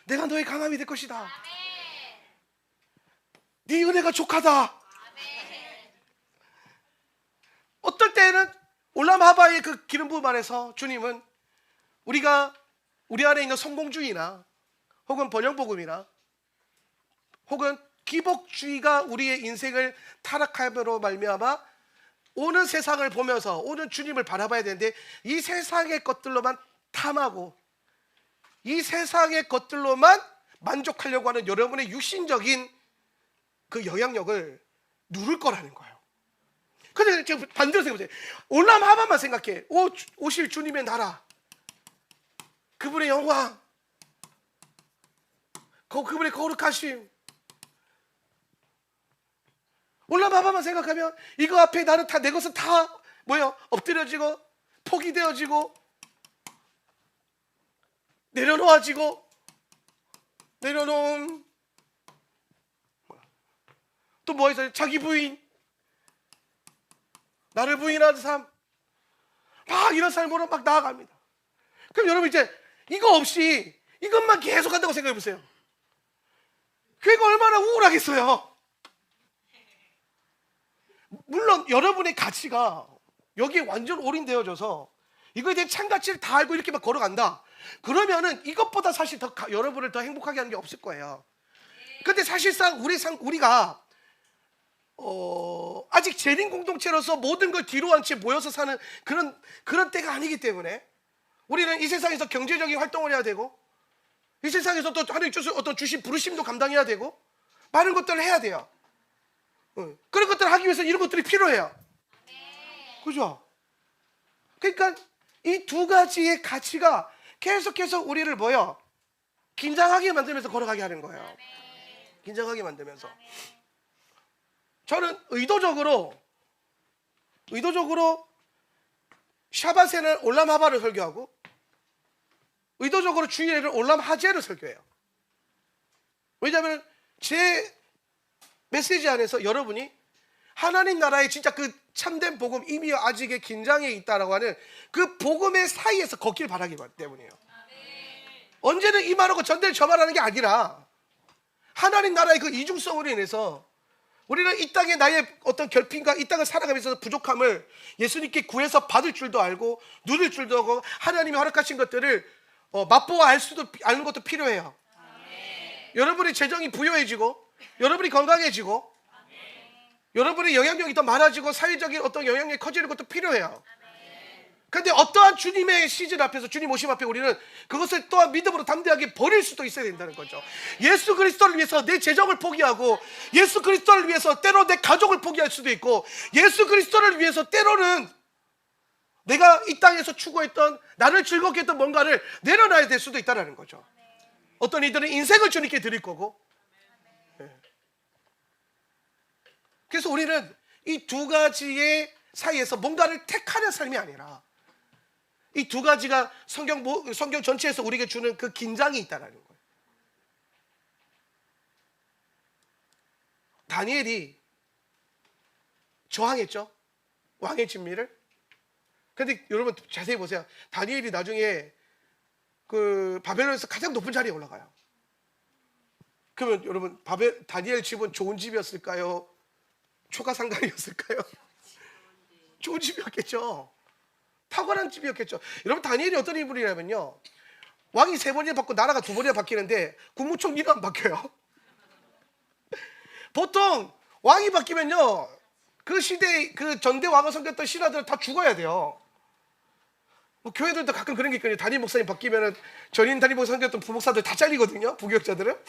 내가 너의 강함이 될 것이다. 네 은혜가 족하다. 어떨 때는 올람하바의 그 기름 부음 안에서 주님은 우리 안에 있는 성공주의나 혹은 번영복음이나 혹은 기복주의가 우리의 인생을 타락함으로 말미암아 오는 세상을 보면서 오는 주님을 바라봐야 되는데 이 세상의 것들로만 탐하고 이 세상의 것들로만 만족하려고 하는 여러분의 육신적인 그 영향력을 누를 거라는 거예요. 근데 지금 반대로 생각해보세요. 올람 하바만 생각해. 오실 주님의 나라, 그분의 영광, 그분의 거룩하심. 올람 하바만 생각하면 이거 앞에 나는 다 내 것은 다 뭐예요? 엎드려지고 포기되어지고 내려놓아지고 내려놓음. 또 뭐가 있어요? 자기 부인, 나를 부인하는 삶, 막 이런 삶으로 막 나아갑니다. 그럼 여러분 이제 이거 없이 이것만 계속 한다고 생각해 보세요. 교회가 얼마나 우울하겠어요. 물론 여러분의 가치가 여기에 완전 올인되어져서 이거에 대한 참가치를 다 알고 이렇게 막 걸어간다. 그러면은 이것보다 사실 더 여러분을 더 행복하게 하는 게 없을 거예요. 근데 사실상 우리가 아직 재림 공동체로서 모든 걸 뒤로 한 채 모여서 사는 그런 때가 아니기 때문에 우리는 이 세상에서 경제적인 활동을 해야 되고 이 세상에서 또 하나님 주신 부르심도 감당해야 되고 많은 것들을 해야 돼요. 그런 것들을 하기 위해서 이런 것들이 필요해요. 그죠? 그러니까 이 두 가지의 가치가 계속해서 우리를 뭐요? 긴장하게 만들면서 걸어가게 하는 거예요. 긴장하게 만들면서. 저는 의도적으로 샤바세는 올람 하바를 설교하고 의도적으로 주일에는 올람 하제를 설교해요. 왜냐하면 제 메시지 안에서 여러분이 하나님 나라의 진짜 그 참된 복음, 이미 아직의 긴장에 있다라고 하는 그 복음의 사이에서 걷길 바라기 때문이에요. 언제는 이 말하고 전대를 저 말하는 게 아니라 하나님 나라의 그 이중성으로 인해서 우리는 이 땅에 나의 어떤 결핍과 이 땅을 살아가면서 부족함을 예수님께 구해서 받을 줄도 알고 누릴 줄도 알고 하나님이 허락하신 것들을 맛보아 아는 것도 필요해요. 여러분의 재정이 부유해지고 여러분이 건강해지고 여러분의 영향력이 더 많아지고 사회적인 어떤 영향력이 커지는 것도 필요해요. 그런데 어떠한 주님의 시즌 앞에서 주님 오심 앞에 우리는 그것을 또한 믿음으로 담대하게 버릴 수도 있어야 된다는 거죠. 예수 그리스도를 위해서 내 재정을 포기하고 예수 그리스도를 위해서 때로 내 가족을 포기할 수도 있고 예수 그리스도를 위해서 때로는 내가 이 땅에서 추구했던 나를 즐겁게 했던 뭔가를 내려놔야 될 수도 있다는 거죠. 어떤 이들은 인생을 주님께 드릴 거고. 그래서 우리는 이 두 가지의 사이에서 뭔가를 택하는 삶이 아니라 이 두 가지가 성경 전체에서 우리에게 주는 그 긴장이 있다는 거예요. 다니엘이 저항했죠. 왕의 진미를. 그런데 여러분 자세히 보세요. 다니엘이 나중에 그 바벨론에서 가장 높은 자리에 올라가요. 그러면 여러분 다니엘 집은 좋은 집이었을까요? 초가상가리였을까요? 좋은 집이었겠죠. 탁월한 집이었겠죠. 여러분 다니엘이 어떤 인물이냐면요, 왕이 3번이나 바뀌고 나라가 2번이나 바뀌는데 국무총리는 안 바뀌어요. 보통 왕이 바뀌면요 그 시대 그 전대 왕을 섬겼던 신하들은 다 죽어야 돼요. 뭐 교회들도 가끔 그런 게 있거든요. 담임 목사님 바뀌면은 전임 담임 목사 섬겼던 부목사들 다 잘리거든요. 부교육자들은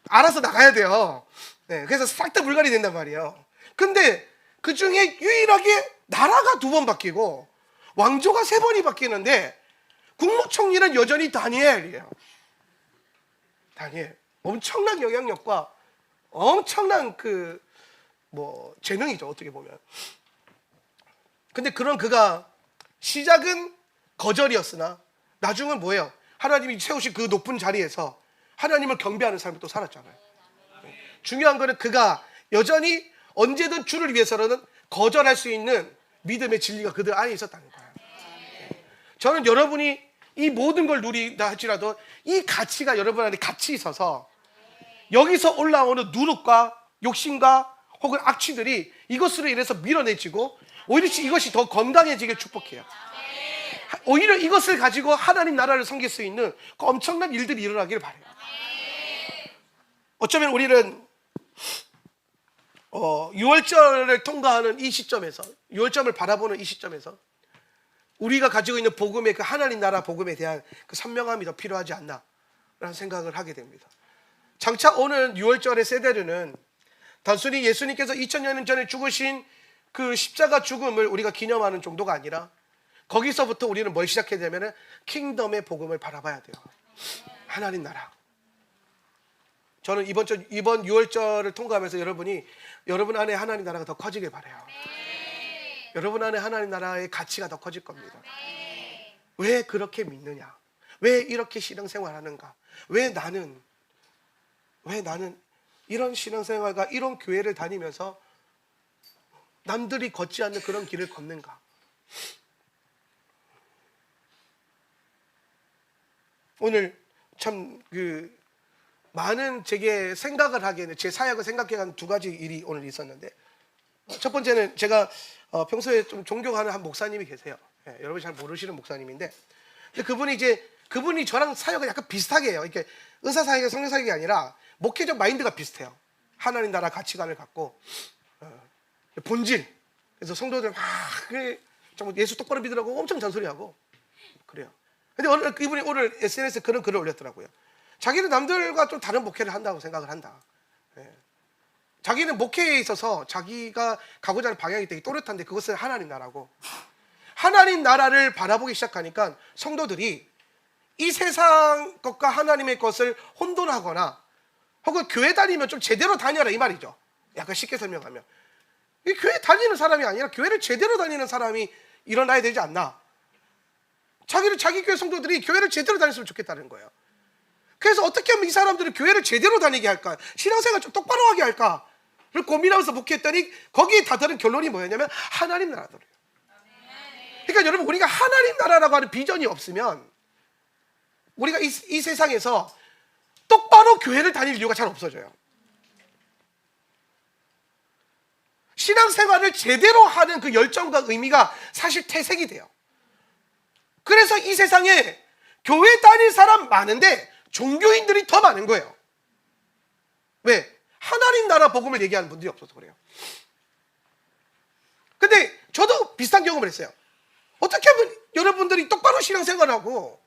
알아서 나가야 돼요. 네, 그래서 싹 다 물갈이 된단 말이에요. 근데 그 중에 유일하게 나라가 2번 바뀌고 왕조가 3번이 바뀌는데 국무총리는 여전히 다니엘이에요. 다니엘. 엄청난 영향력과 엄청난 재능이죠, 어떻게 보면. 근데 그런 그가 시작은 거절이었으나 나중은 뭐예요? 하나님이 세우신 그 높은 자리에서 하나님을 경배하는 삶을 또 살았잖아요. 중요한 거는 그가 여전히 언제든 주를 위해서는 거절할 수 있는 믿음의 진리가 그들 안에 있었다는 거예요. 저는 여러분이 이 모든 걸 누리다 할지라도 이 가치가 여러분 안에 같이 있어서 여기서 올라오는 누룩과 욕심과 혹은 악취들이 이것으로 인해서 밀어내지고 오히려 이것이 더 건강해지게 축복해요. 오히려 이것을 가지고 하나님 나라를 섬길 수 있는 그 엄청난 일들이 일어나기를 바라요. 어쩌면 우리는 6월절을 통과하는 이 시점에서 6월절을 바라보는 이 시점에서 우리가 가지고 있는 복음의 그 하나님 나라 복음에 대한 그 선명함이 더 필요하지 않나 라는 생각을 하게 됩니다. 장차 오는 6월절의 세대류는 단순히 예수님께서 2000년 전에 죽으신 그 십자가 죽음을 우리가 기념하는 정도가 아니라 거기서부터 우리는 뭘 시작해야 되냐면 킹덤의 복음을 바라봐야 돼요. 하나님 나라. 저는 이번 6월절을 통과하면서 여러분 안에 하나님 나라가 더 커지길 바라요. 여러분 안에 하나님 나라의 가치가 더 커질 겁니다. 왜 그렇게 믿느냐? 왜 이렇게 신앙생활 하는가? 왜 나는 이런 신앙생활과 이런 교회를 다니면서 남들이 걷지 않는 그런 길을 걷는가? 오늘 참 많은 제게 생각을 하게 하는, 제 사역을 생각해가는 두 가지 일이 오늘 있었는데, 첫 번째는 제가 평소에 좀 존경하는 한 목사님이 계세요. 예, 여러분이 잘 모르시는 목사님인데, 근데 그분이 저랑 사역을 약간 비슷하게 해요. 이렇게 의사 사역이 성령 사역이 아니라 목회적 마인드가 비슷해요. 하나님 나라 가치관을 갖고 본질. 그래서 성도들 막 정말 예수 똑바로 믿으라고 엄청 잔소리하고 그래요. 근데 이분이 오늘 SNS에 그런 글을 올렸더라고요. 자기는 남들과 좀 다른 목회를 한다고 생각을 한다. 예. 자기는 목회에 있어서 자기가 가고자 하는 방향이 되게 또렷한데 그것은 하나님 나라고, 하나님 나라를 바라보기 시작하니까 성도들이 이 세상 것과 하나님의 것을 혼돈하거나 혹은 교회 다니면 좀 제대로 다녀라 이 말이죠. 약간 쉽게 설명하면 이 교회 다니는 사람이 아니라 교회를 제대로 다니는 사람이 일어나야 되지 않나. 자기 교회 성도들이 교회를 제대로 다녔으면 좋겠다는 거예요. 그래서 어떻게 하면 이 사람들은 교회를 제대로 다니게 할까, 신앙생활 좀 똑바로 하게 할까를 고민하면서 목회했더니 거기에 다다른 결론이 뭐였냐면 하나님 나라더래요. 그러니까 여러분, 우리가 하나님 나라라고 하는 비전이 없으면 우리가 이 세상에서 똑바로 교회를 다닐 이유가 잘 없어져요. 신앙생활을 제대로 하는 그 열정과 의미가 사실 퇴색이 돼요. 그래서 이 세상에 교회 다닐 사람 많은데 종교인들이 더 많은 거예요. 왜? 하나님 나라 복음을 얘기하는 분들이 없어서 그래요. 근데 저도 비슷한 경험을 했어요. 어떻게 하면 여러분들이 똑바로 신앙생활하고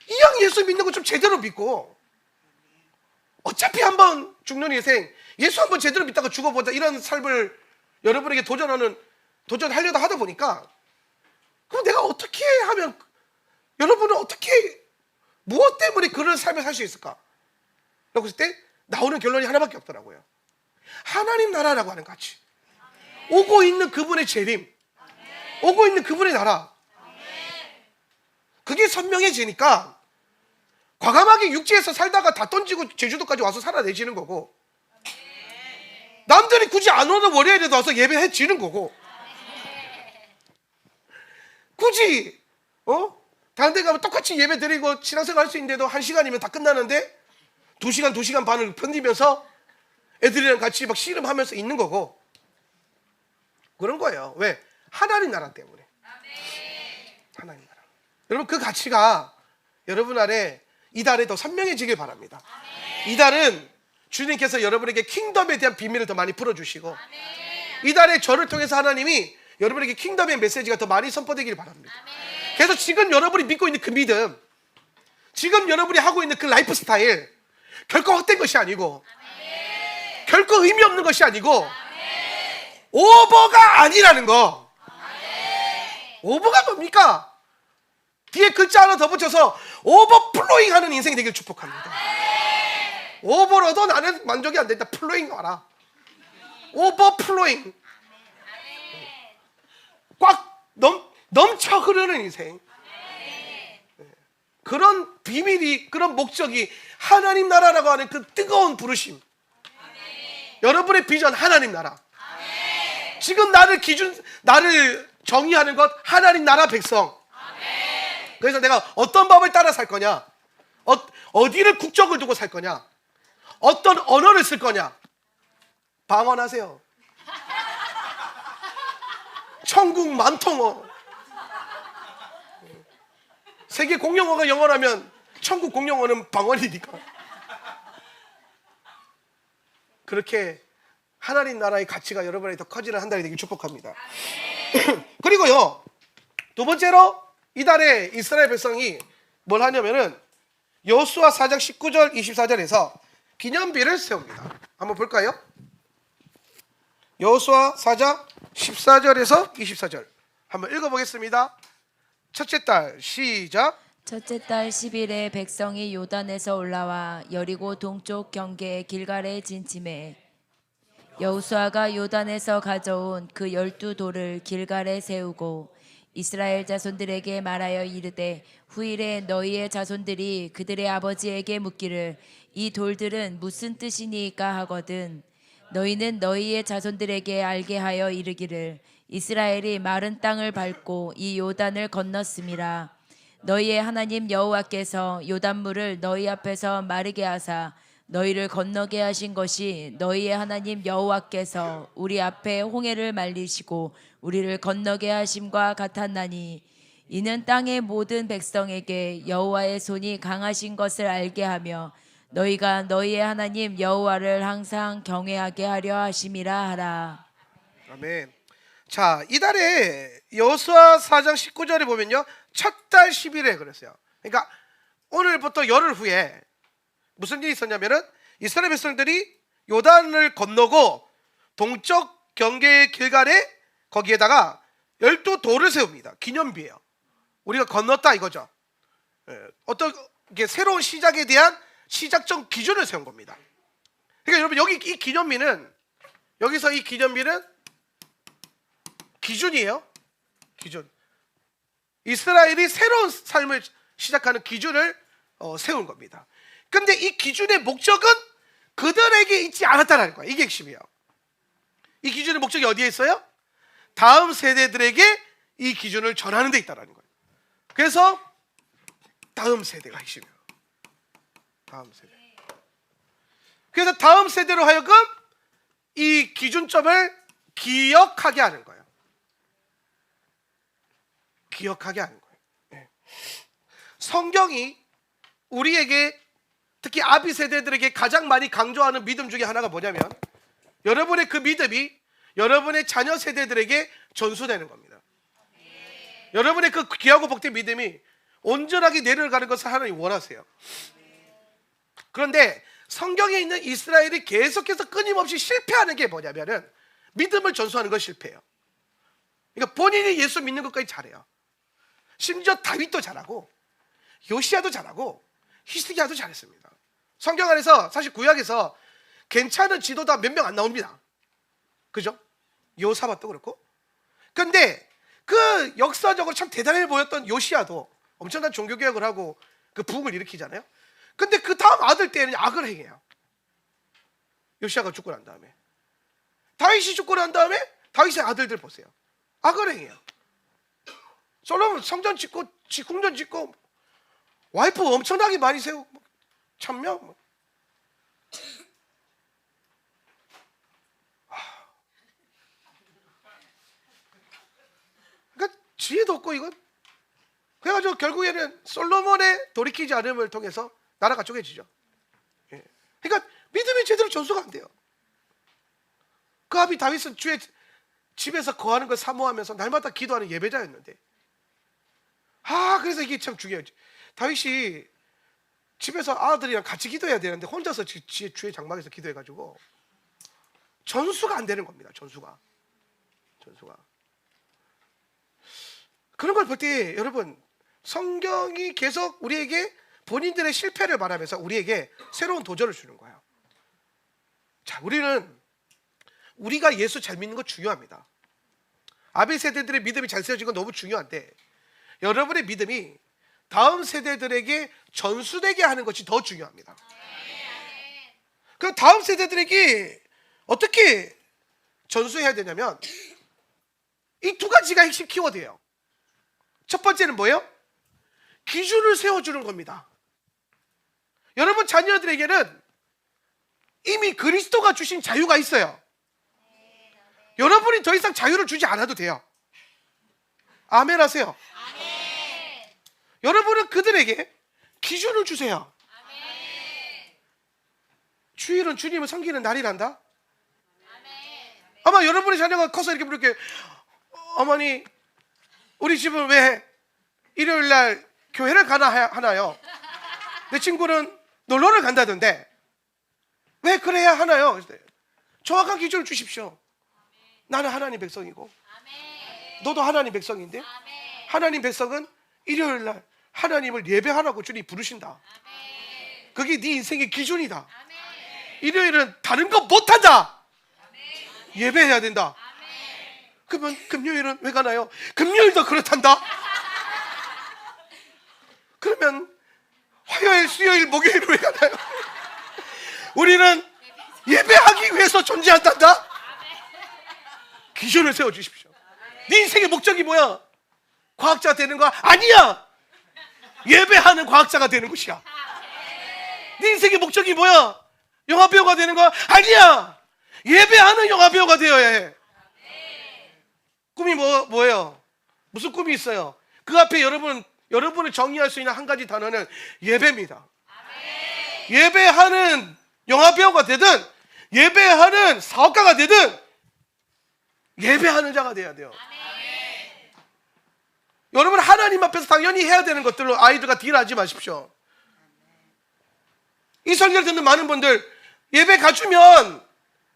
이왕 예수 믿는 거 좀 제대로 믿고, 어차피 한번 죽는 인생, 예수 한번 제대로 믿다가 죽어보자, 이런 삶을 여러분에게 도전하려다 하다 보니까, 그럼 내가 어떻게 하면, 여러분은 어떻게, 무엇 때문에 그런 삶을 살 수 있을까? 라고 했을 때 나오는 결론이 하나밖에 없더라고요. 하나님 나라라고 하는 가치, 오고 있는 그분의 재림, 오고 있는 그분의 나라, 그게 선명해지니까 과감하게 육지에서 살다가 다 던지고 제주도까지 와서 살아내지는 거고, 남들이 굳이 안 오는 월요일에도 와서 예배해지는 거고, 굳이 다른 데 가면 똑같이 예배 드리고 신앙생활 할 수 있는데도 1시간이면 다 끝나는데 2시간 반을 견디면서 애들이랑 같이 막 씨름하면서 있는 거고, 그런 거예요. 왜? 하나님 나라 때문에. 하나님 나라. 여러분, 그 가치가 여러분 안에 이달에 더 선명해지길 바랍니다. 이달은 주님께서 여러분에게 킹덤에 대한 비밀을 더 많이 풀어주시고, 이달에 저를 통해서 하나님이 여러분에게 킹덤의 메시지가 더 많이 선포되길 바랍니다. 그래서 지금 여러분이 믿고 있는 그 믿음, 지금 여러분이 하고 있는 그 라이프 스타일, 결코 헛된 것이 아니고, 결코 의미 없는 것이 아니고, 오버가 아니라는 거. 오버가 뭡니까? 뒤에 글자 하나 더 붙여서 오버플로잉 하는 인생이 되길 축복합니다. 오버로도 나는 만족이 안 된다. 플로잉 와라. 오버플로잉. 꽉 넘쳐 흐르는 인생. 그런 비밀이, 그런 목적이 하나님 나라라고 하는 그 뜨거운 부르심. 여러분의 비전 하나님 나라. 지금 나를 정의하는 것 하나님 나라 백성. 그래서 내가 어떤 법을 따라 살 거냐, 어디를 국적을 두고 살 거냐, 어떤 언어를 쓸 거냐, 방언하세요. 천국 만통어. 세계 공용어가 영어라면 천국 공용어는 방언이니까. 그렇게 하나님 나라의 가치가 여러분에게 더 커지는 한 달이 되길 축복합니다. 그리고요, 두 번째로 이달에 이스라엘 백성이 뭘 하냐면은 여호수아 4장 19절 24절에서 기념비를 세웁니다. 한번 볼까요? 여호수아 4장 14절에서 24절 한번 읽어보겠습니다. 첫째 달 시작. 첫째 달 10일에 백성이 요단에서 올라와 여리고 동쪽 경계 길갈에 진침해 여호수아가 요단에서 가져온 그 12돌을 길갈에 세우고 이스라엘 자손들에게 말하여 이르되 후일에 너희의 자손들이 그들의 아버지에게 묻기를 이 돌들은 무슨 뜻이니까 하거든 너희는 너희의 자손들에게 알게 하여 이르기를 이스라엘이 마른 땅을 밟고 이 요단을 건넜음이라 너희의 하나님 여호와께서 요단물을 너희 앞에서 마르게 하사 너희를 건너게 하신 것이 너희의 하나님 여호와께서 우리 앞에 홍해를 말리시고 우리를 건너게 하심과 같았나니 이는 땅의 모든 백성에게 여호와의 손이 강하신 것을 알게 하며 너희가 너희의 하나님 여호와를 항상 경외하게 하려 하심이라 하라. 아멘. 자, 이달에 여호수아 4장 19절에 보면요, 첫 달 10일에 그랬어요. 그러니까 오늘부터 열흘 후에 무슨 일이 있었냐면은 이스라엘 백성들이 요단을 건너고 동쪽 경계의 길갈에 거기에다가 12돌을 세웁니다. 기념비예요. 우리가 건넜다 이거죠. 어떤 게 새로운 시작에 대한 시작점 기준을 세운 겁니다. 그러니까 여러분, 여기 이 기념비는, 여기서 이 기념비는 기준이에요. 기준. 이스라엘이 새로운 삶을 시작하는 기준을 세운 겁니다. 근데 이 기준의 목적은 그들에게 있지 않았다는 거예요. 이게 핵심이에요. 이 기준의 목적이 어디에 있어요? 다음 세대들에게 이 기준을 전하는 데 있다는 거예요. 그래서 다음 세대가 핵심이에요. 다음 세대. 그래서 다음 세대로 하여금 이 기준점을 기억하게 하는 거예요. 기억하게 하는 거예요. 네. 성경이 우리에게, 특히 아비 세대들에게 가장 많이 강조하는 믿음 중에 하나가 뭐냐면, 여러분의 그 믿음이 여러분의 자녀 세대들에게 전수되는 겁니다. 여러분의 그 귀하고 복된 믿음이 온전하게 내려가는 것을 하나님 원하세요. 그런데 성경에 있는 이스라엘이 계속해서 끊임없이 실패하는 게 뭐냐면은 믿음을 전수하는 건 실패해요. 그러니까 본인이 예수 믿는 것까지 잘해요. 심지어 다윗도 잘하고 요시야도 잘하고 히스기야도 잘했습니다. 성경 안에서 사실 구약에서 괜찮은 지도자 몇 명 안 나옵니다. 그죠? 요사밧도 그렇고. 근데 그 역사적으로 참 대단해 보였던 요시야도 엄청난 종교개혁을 하고 그 부흥을 일으키잖아요. 근데 그 다음 아들 때는 악을 행해요. 요시야가 죽고 난 다음에, 다윗이 죽고 난 다음에 다윗의 아들들 보세요. 악을 행해요. 솔로몬 성전 짓고 궁전 짓고 와이프 엄청나게 많이 세우고 천명. 그러니까 지혜도 없고 이건. 그래가지고 결국에는 솔로몬의 돌이키지 않음을 통해서 나라가 쪼개지죠. 예. 그러니까 믿음이 제대로 전수가 안 돼요. 그 아비 다윗은 주의 집에서 거하는 걸 사모하면서 날마다 기도하는 예배자였는데, 그래서 이게 참 중요해요. 다윗이 집에서 아들이랑 같이 기도해야 되는데 혼자서 주의 장막에서 기도해가지고 전수가 안 되는 겁니다. 전수가. 그런 걸 볼 때 여러분, 성경이 계속 우리에게 본인들의 실패를 말하면서 우리에게 새로운 도전을 주는 거예요. 자, 우리가 예수 잘 믿는 거 중요합니다. 아비 세대들의 믿음이 잘 세워진 건 너무 중요한데, 여러분의 믿음이 다음 세대들에게 전수되게 하는 것이 더 중요합니다. 그럼 다음 세대들에게 어떻게 전수해야 되냐면 이 두 가지가 핵심 키워드예요. 첫 번째는 뭐예요? 기준을 세워주는 겁니다. 여러분 자녀들에게는 이미 그리스도가 주신 자유가 있어요. 여러분이 더 이상 자유를 주지 않아도 돼요. 아멘 하세요. 여러분은 그들에게 기준을 주세요. 주일은 주님을 섬기는 날이란다. 아마 여러분의 자녀가 커서 이렇게 부를게, 어머니 우리 집은 왜 일요일 날 교회를 하나요? 내 친구는 놀러를 간다던데 왜 그래야 하나요? 정확한 기준을 주십시오. 나는 하나님 백성이고 너도 하나님 백성인데, 하나님 백성은 일요일 날 하나님을 예배하라고 주님 부르신다. 그게 네 인생의 기준이다. 일요일은 다른 거 못한다. 예배해야 된다. 그러면 금요일은 왜 가나요? 금요일도 그렇단다. 그러면 화요일, 수요일, 목요일 왜 가나요? 우리는 예배하기 위해서 존재한단다. 기준을 세워주십시오. 네 인생의 목적이 뭐야? 과학자 되는 거 아니야. 예배하는 과학자가 되는 것이야. 네 인생의 목적이 뭐야? 영화배우가 되는 거 아니야. 예배하는 영화배우가 되어야 해. 꿈이 뭐예요? 무슨 꿈이 있어요? 그 앞에 여러분을 정의할 수 있는 한 가지 단어는 예배입니다. 예배하는 영화배우가 되든 예배하는 사업가가 되든 예배하는 자가 돼야 돼요. 여러분 하나님 앞에서 당연히 해야 되는 것들로 아이들과 딜하지 마십시오. 이 설교를 듣는 많은 분들 예배 가주면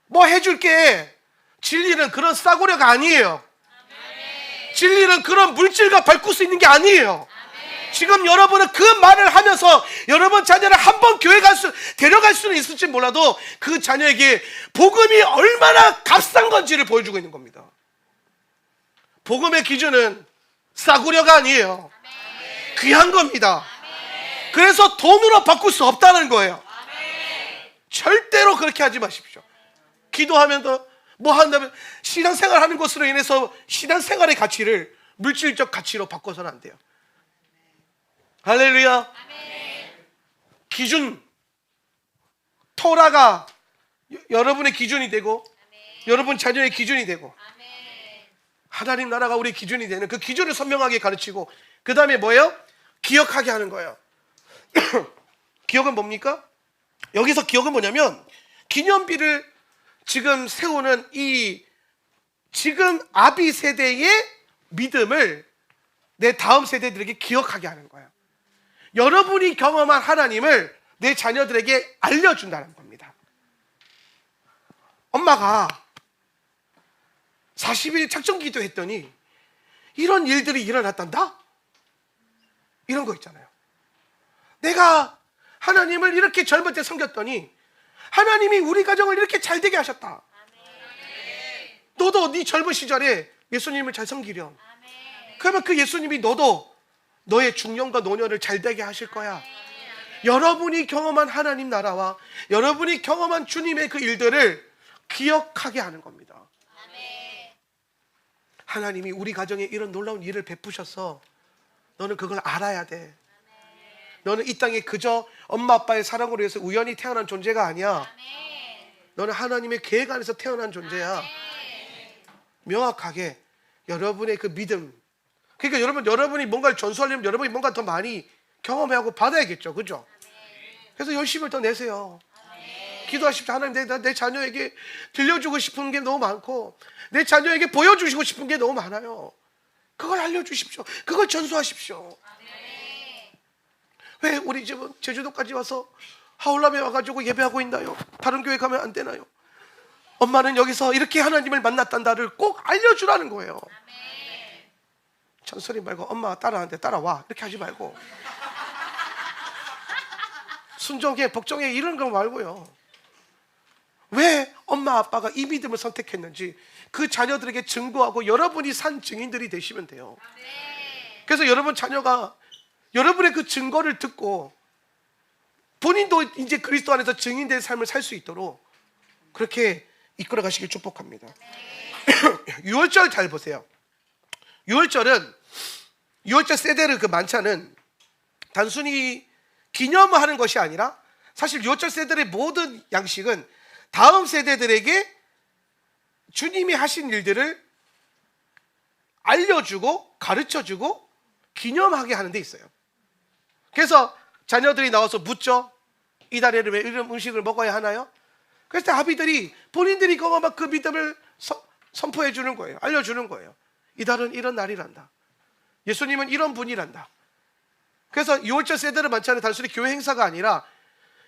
뭐 해줄게. 진리는 그런 싸구려가 아니에요. 진리는 그런 물질과 바꿀 수 있는 게 아니에요. 지금 여러분은 그 말을 하면서 여러분 자녀를 한 번 교회 데려갈 수는 있을지 몰라도 그 자녀에게 복음이 얼마나 값싼 건지를 보여주고 있는 겁니다. 복음의 기준은 싸구려가 아니에요. 귀한 겁니다. 그래서 돈으로 바꿀 수 없다는 거예요. 절대로 그렇게 하지 마십시오. 기도하면서 뭐 한다면 신앙생활 하는 것으로 인해서 신앙생활의 가치를 물질적 가치로 바꿔서는 안 돼요. 할렐루야. 기준, 토라가 여러분의 기준이 되고 여러분 자녀의 기준이 되고 하나님 나라가 우리의 기준이 되는 그 기준을 선명하게 가르치고 그 다음에 뭐예요? 기억하게 하는 거예요. 기억은 뭡니까? 여기서 기억은 뭐냐면 기념비를 지금 세우는 이 지금 아비 세대의 믿음을 내 다음 세대들에게 기억하게 하는 거예요. 여러분이 경험한 하나님을 내 자녀들에게 알려준다는 겁니다. 엄마가 40일 작정기도 했더니 이런 일들이 일어났단다? 이런 거 있잖아요. 내가 하나님을 이렇게 젊을 때 섬겼더니 하나님이 우리 가정을 이렇게 잘 되게 하셨다. 너도 네 젊은 시절에 예수님을 잘 섬기렴. 그러면 그 예수님이 너도 너의 중년과 노년을 잘 되게 하실 거야. 여러분이 경험한 하나님 나라와 여러분이 경험한 주님의 그 일들을 기억하게 하는 겁니다. 하나님이 우리 가정에 이런 놀라운 일을 베푸셔서 너는 그걸 알아야 돼. 너는 이 땅에 그저 엄마 아빠의 사랑으로 해서 우연히 태어난 존재가 아니야. 너는 하나님의 계획 안에서 태어난 존재야. 명확하게 여러분의 그 믿음, 그러니까 여러분이 뭔가를 전수하려면 여러분이 뭔가 더 많이 경험하고 받아야겠죠. 그죠? 그래서 열심을 더 내세요. 기도하십시오. 하나님, 내 자녀에게 들려주고 싶은 게 너무 많고 내 자녀에게 보여주시고 싶은 게 너무 많아요. 그걸 알려주십시오. 그걸 전수하십시오. 왜 우리 집은 제주도까지 와서 하울람에 와가지고 예배하고 있나요? 다른 교회 가면 안 되나요? 엄마는 여기서 이렇게 하나님을 만났단다를 꼭 알려주라는 거예요. 잔소리 말고 엄마 따라하는데 따라와 이렇게 하지 말고 순종해 복종해 이런 거 말고요. 왜 엄마 아빠가 이 믿음을 선택했는지 그 자녀들에게 증거하고 여러분이 산 증인들이 되시면 돼요. 그래서 여러분 자녀가 여러분의 그 증거를 듣고 본인도 이제 그리스도 안에서 증인된 삶을 살 수 있도록 그렇게 이끌어 가시길 축복합니다. 6월절 잘 보세요. 6월절 세대르 그 만찬은 단순히 기념하는 것이 아니라 사실 6월절 세대의 모든 양식은 다음 세대들에게 주님이 하신 일들을 알려주고 가르쳐주고 기념하게 하는 데 있어요. 그래서 자녀들이 나와서 묻죠. 이달에는 왜 이런 음식을 먹어야 하나요? 그래서 아비들이 본인들이 경험한 그 믿음을 선포해 주는 거예요. 알려주는 거예요. 이달은 이런 날이란다. 예수님은 이런 분이란다. 그래서 6월절 세대를 만찬은 단순히 교회 행사가 아니라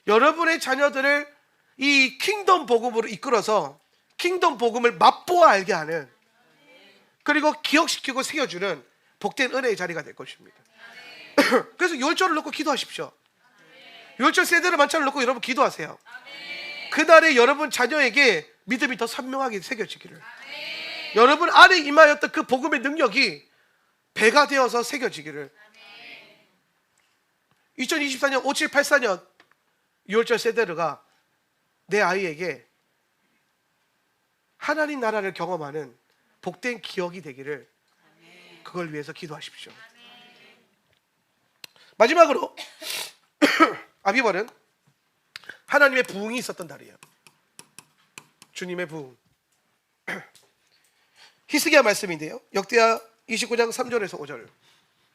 여러분의 자녀들을 이 킹덤 복음으로 이끌어서 킹덤 복음을 맛보아 알게 하는, 그리고 기억시키고 새겨주는 복된 은혜의 자리가 될 것입니다. 그래서 6월절을 놓고 기도하십시오. 6월절 세대를 만찬을 놓고 여러분 기도하세요. 그날에 여러분 자녀에게 믿음이 더 선명하게 새겨지기를, 여러분 안에 임하였던 그 복음의 능력이 배가 되어서 새겨지기를. 2024년 5784년 6월절 세대르가 내 아이에게 하나님 나라를 경험하는 복된 기억이 되기를, 그걸 위해서 기도하십시오. 마지막으로 아비벌은 하나님의 부흥이 있었던 달이에요. 주님의 부흥. 히스기야 말씀인데요. 역대하 29장 3절에서 5절.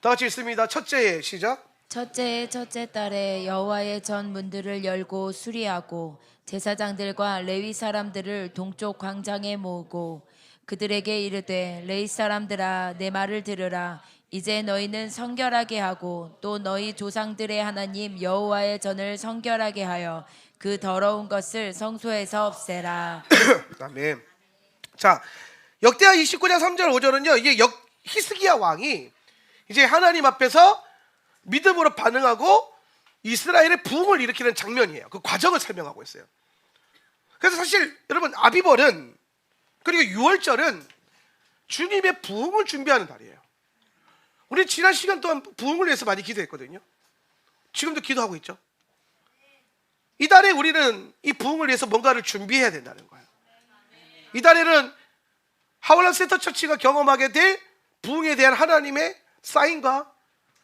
다 같이 읽습니다. 첫째에 시작. 첫째의 첫째 달에 여호와의 전 문들을 열고 수리하고 제사장들과 레위 사람들을 동쪽 광장에 모으고 그들에게 이르되 레위 사람들아 내 말을 들으라. 이제 너희는 성결하게 하고 또 너희 조상들의 하나님 여호와의 전을 성결하게 하여 그 더러운 것을 성소에서 없애라. 아멘. 자, 역대하 29장 3절 5절은요. 이게 히스기야 왕이 이제 하나님 앞에서 믿음으로 반응하고 이스라엘의 부흥을 일으키는 장면이에요. 그 과정을 설명하고 있어요. 그래서 사실 여러분 아비벌은 그리고 유월절은 주님의 부흥을 준비하는 달이에요. 우리 지난 시간 동안 부흥을 위해서 많이 기도했거든요. 지금도 기도하고 있죠. 이 달에 우리는 이 부흥을 위해서 뭔가를 준비해야 된다는 거예요. 이 달에는 하울란 센터 처치가 경험하게 될 부흥에 대한 하나님의 사인과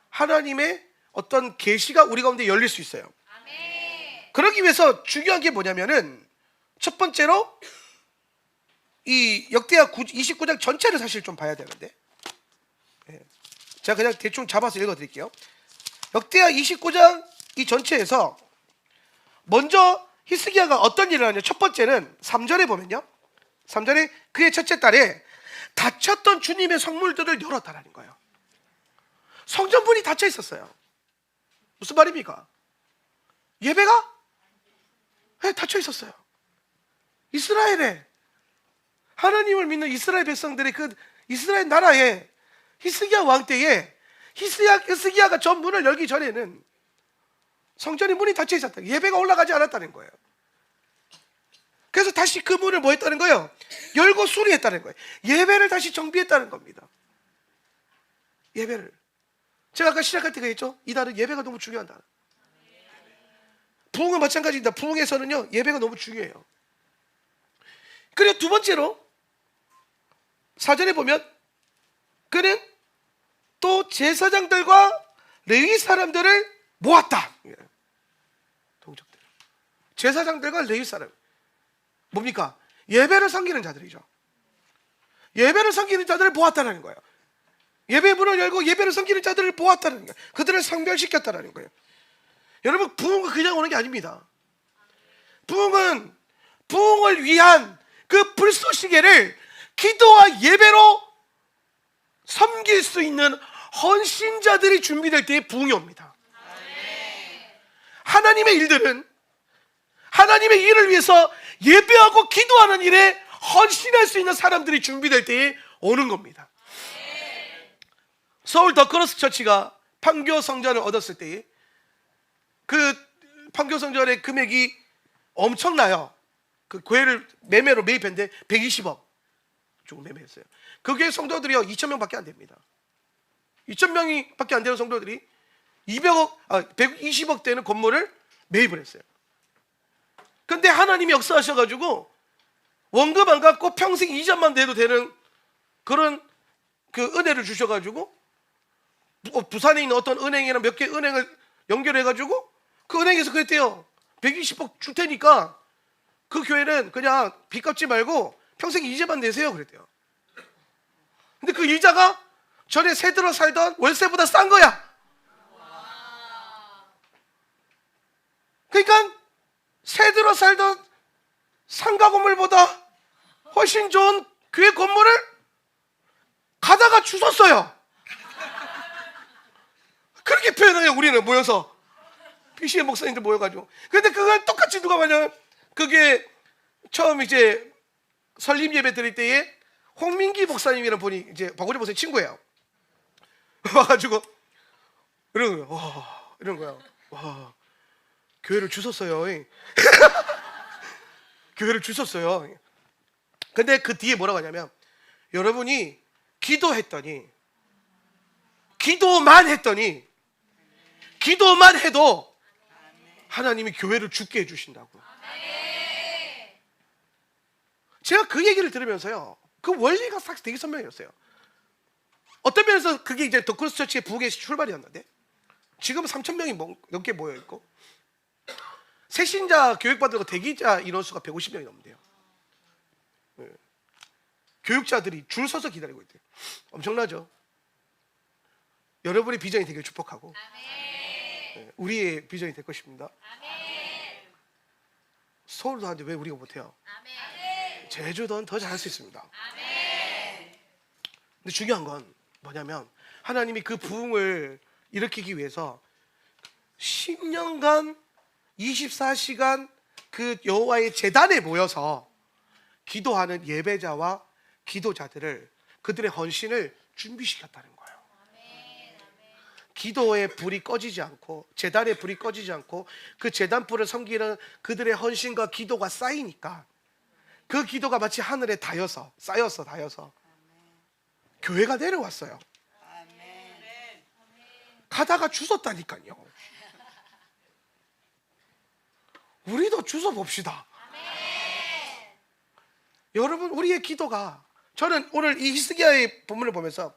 하나님의 어떤 계시가 우리 가운데 열릴 수 있어요. 그러기 위해서 중요한 게 뭐냐면은 첫 번째로 이 역대하 29장 전체를 사실 좀 봐야 되는데, 제가 그냥 대충 잡아서 읽어드릴게요. 역대하 29장 이 전체에서 먼저 히스기야가 어떤 일을 하냐. 첫 번째는 3절에 보면요, 3절에 그의 첫째 달에 닫혔던 주님의 성물들을 열었다라는 거예요. 성전문이 닫혀 있었어요. 무슨 말입니까? 예배가 닫혀 있었어요. 이스라엘에, 하나님을 믿는 이스라엘 백성들의 그 이스라엘 나라에 히스기야 왕 때에 히스기야가 전 문을 열기 전에는 성전의 문이 닫혀 있었다. 예배가 올라가지 않았다는 거예요. 그래서 다시 그 문을 뭐 했다는 거예요? 열고 수리했다는 거예요. 예배를 다시 정비했다는 겁니다. 예배를. 제가 아까 시작할 때 그랬죠? 이 달은 예배가 너무 중요한 달. 부흥은 마찬가지입니다. 부흥에서는요, 예배가 너무 중요해요. 그리고 두 번째로 4절에 보면 그는 또 제사장들과 레위 사람들을 모았다. 동족들. 제사장들과 레위 사람. 뭡니까? 예배를 섬기는 자들이죠. 예배를 섬기는 자들을 모았다는 거예요. 예배 문을 열고 예배를 섬기는 자들을 모았다는 거예요. 그들을 성별시켰다는 거예요. 여러분, 부흥은 그냥 오는 게 아닙니다. 부흥은 부흥을 위한 그 불쏘시개를 기도와 예배로 섬길 수 있는 헌신자들이 준비될 때에 부흥이 옵니다. 하나님의 일들은 하나님의 일을 위해서 예배하고 기도하는 일에 헌신할 수 있는 사람들이 준비될 때에 오는 겁니다. 서울 더크로스 처치가 판교 성전을 얻었을 때에 그 판교 성전의 금액이 엄청나요. 그 교회를 매매로 매입했는데 120억 주고 매매했어요. 그 교회 성도들이요 2,000명밖에 안 됩니다. 2,000명이 밖에 안 되는 성도들이 120억 되는 건물을 매입을 했어요. 근데 하나님이 역사하셔가지고 원금 안 갚고 평생 이자만 내도 되는 그런 그 은혜를 주셔가지고 부산에 있는 어떤 은행이나 몇 개 은행을 연결해가지고 그 은행에서 그랬대요. 120억 줄 테니까 그 교회는 그냥 빚 갚지 말고 평생 이자만 내세요 그랬대요. 근데 그 이자가 전에 새 들어 살던 월세보다 싼 거야. 그러니까 새 들어 살던 상가 건물보다 훨씬 좋은 교회 건물을 가다가 주웠어요. 그렇게 표현해요. 우리는 모여서 PC의 목사님들 모여가지고. 그런데 그걸 똑같이 누가 말하냐면 그게 처음 이제 설립 예배 드릴 때에 홍민기 목사님이라는 분이 이제 박우리 목사님 친구예요. 와가지고 이런 거예요. 와, 이런 거야. 와, 교회를 주웠어요. 교회를 주웠어요. 근데 그 뒤에 뭐라고 하냐면 여러분이 기도했더니 기도만 해도 하나님이 교회를 죽게 해주신다고. 제가 그 얘기를 들으면서요, 그 원리가 싹 되게 선명해졌어요. 어떤 면에서 그게 이제 더크로스 처치의 부흥의 출발이었는데 지금은 3,000명이 넘게 모여있고 새신자 교육받으려고 대기자 인원수가 150명이 넘는데요. 교육자들이 줄 서서 기다리고 있대요. 엄청나죠? 여러분의 비전이 되길 축복하고 우리의 비전이 될 것입니다. 서울도 하는데 왜 우리가 못해요? 제주도는 더 잘할 수 있습니다. 근데 중요한 건 뭐냐면 하나님이 그 부흥을 일으키기 위해서 10년간 24시간 그 여호와의 제단에 모여서 기도하는 예배자와 기도자들을 그들의 헌신을 준비시켰다는 거예요. 기도의 불이 꺼지지 않고 제단의 불이 꺼지지 않고 그 제단불을 섬기는 그들의 헌신과 기도가 쌓이니까 그 기도가 마치 하늘에 쌓여서 교회가 내려왔어요. 가다가 주웠다니까요. 우리도 주워 봅시다. 여러분, 우리의 기도가, 저는 오늘 이 히스기야의 본문을 보면서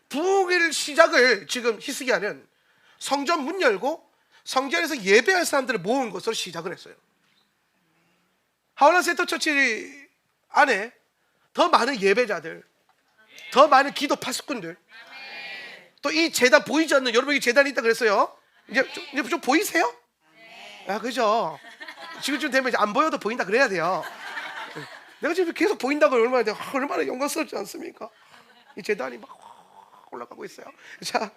부흥의 시작을 지금 히스기야는 성전 문 열고 성전에서 예배할 사람들을 모은 것으로 시작을 했어요. 하울란 센터 처치 안에 더 많은 예배자들, 더 많은 기도 파수꾼들, 또 이 제단 보이지 않는, 여러분이 제단이 있다 그랬어요. 이제 좀 보이세요? 아, 그죠? 지금쯤 되면 이제 안 보여도 보인다 그래야 돼요. 내가 지금 계속 보인다고 얼마나 영광스럽지 않습니까? 이 제단이 막 올라가고 있어요. 자,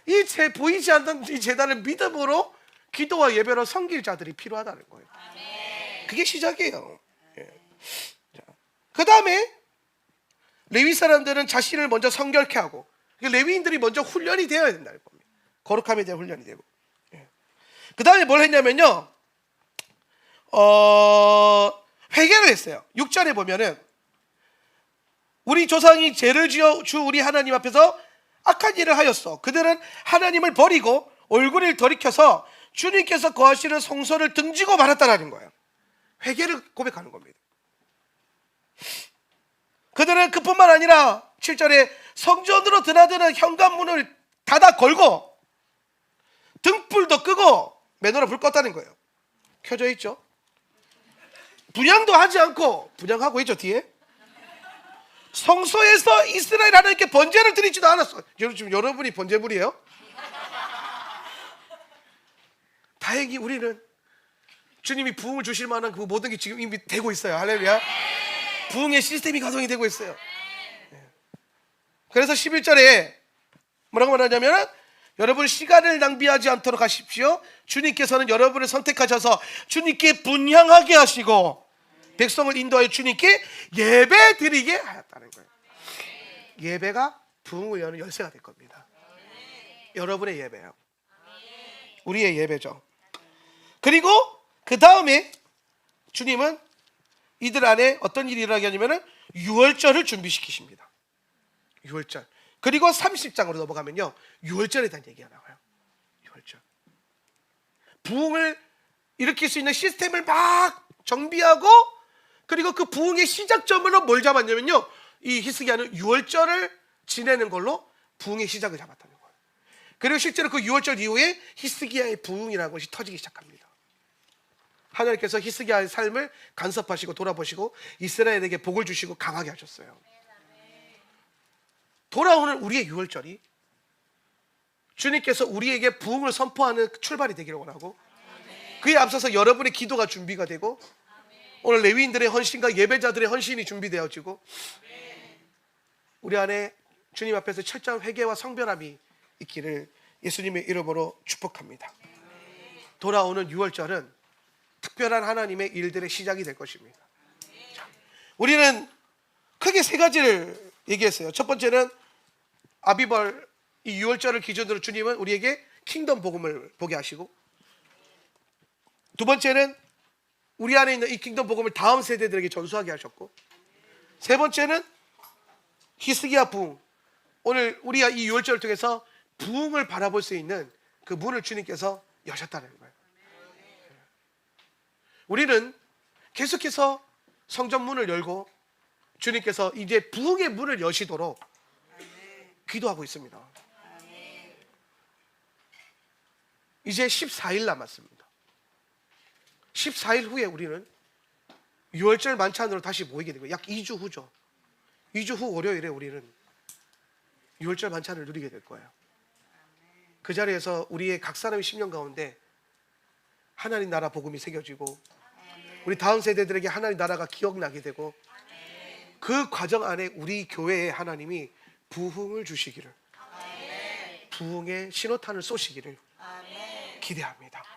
이 보이지 않는 이 제단을 믿음으로 기도와 예배로 섬길 자들이 필요하다는 거예요. 그게 시작이에요. 그 다음에 레위 사람들은 자신을 먼저 성결케 하고, 레위인들이 먼저 훈련이 되어야 된다는 겁니다. 거룩함에 대한 훈련이 되고. 그 다음에 뭘 했냐면요, 회개를 했어요. 6절에 보면은 우리 조상이 죄를 지어 주 우리 하나님 앞에서 악한 일을 하였어. 그들은 하나님을 버리고 얼굴을 돌이켜서 주님께서 거하시는 성소를 등지고 말았다라는 거예요. 회개를 고백하는 겁니다. 그들은 그뿐만 아니라 7절에 성전으로 드나드는 현관문을 닫아 걸고 등불도 끄고 매너로 불 껐다는 거예요. 켜져 있죠. 분향도 하지 않고, 분향하고 있죠 뒤에. 성소에서 이스라엘 하나님께 번제를 드리지도 않았어. 지금 여러분이 번제물이에요? 다행히 우리는 주님이 부흥을 주실 만한 그 모든 게 지금 이미 되고 있어요. 할렐루야. 부흥의 시스템이 가동이 되고 있어요. 그래서 11절에 뭐라고 말하냐면, 여러분 시간을 낭비하지 않도록 하십시오. 주님께서는 여러분을 선택하셔서 주님께 분향하게 하시고 백성을 인도하여 주님께 예배 드리게 하였다는 거예요. 예배가 부흥을 여는 열쇠가 될 겁니다. 여러분의 예배요. 우리의 예배죠. 그리고 그 다음에 주님은 이들 안에 어떤 일이 일어나게 하냐면 유월절을 준비시키십니다. 유월절. 그리고 30장으로 넘어가면요, 유월절에 대한 얘기가 나와요. 유월절. 부흥을 일으킬 수 있는 시스템을 막 정비하고, 그리고 그 부흥의 시작점으로 뭘 잡았냐면요, 이 히스기야는 유월절을 지내는 걸로 부흥의 시작을 잡았다는 거예요. 그리고 실제로 그 유월절 이후에 히스기야의 부흥이라는 것이 터지기 시작합니다. 하나님께서 히스기야의 삶을 간섭하시고 돌아보시고 이스라엘에게 복을 주시고 강하게 하셨어요. 돌아오는 우리의 유월절이 주님께서 우리에게 부흥을 선포하는 출발이 되기를 원하고, 그에 앞서서 여러분의 기도가 준비가 되고, 오늘 레위인들의 헌신과 예배자들의 헌신이 준비되어지고, 우리 안에 주님 앞에서 철저한 회개와 성별함이 있기를 예수님의 이름으로 축복합니다. 돌아오는 유월절은 특별한 하나님의 일들의 시작이 될 것입니다. 자, 우리는 크게 세 가지를 얘기했어요. 첫 번째는 아비벌, 이 유월절을 기준으로 주님은 우리에게 킹덤 복음을 보게 하시고, 두 번째는 우리 안에 있는 이 킹덤 복음을 다음 세대들에게 전수하게 하셨고, 세 번째는 히스기야 부흥, 오늘 우리가 이 유월절을 통해서 부흥을 바라볼 수 있는 그 문을 주님께서 여셨다는 거예요. 우리는 계속해서 성전 문을 열고 주님께서 이제 부흥의 문을 여시도록 기도하고 있습니다. 이제 14일 남았습니다. 14일 후에 우리는 유월절 만찬으로 다시 모이게 되고, 약 2주 후죠. 2주 후 월요일에 우리는 유월절 만찬을 누리게 될 거예요. 그 자리에서 우리의 각 사람의 10년 가운데 하나님 나라 복음이 새겨지고, 우리 다음 세대들에게 하나님 나라가 기억나게 되고, 그 과정 안에 우리 교회에 하나님이 부흥을 주시기를, 부흥의 신호탄을 쏘시기를 기대합니다.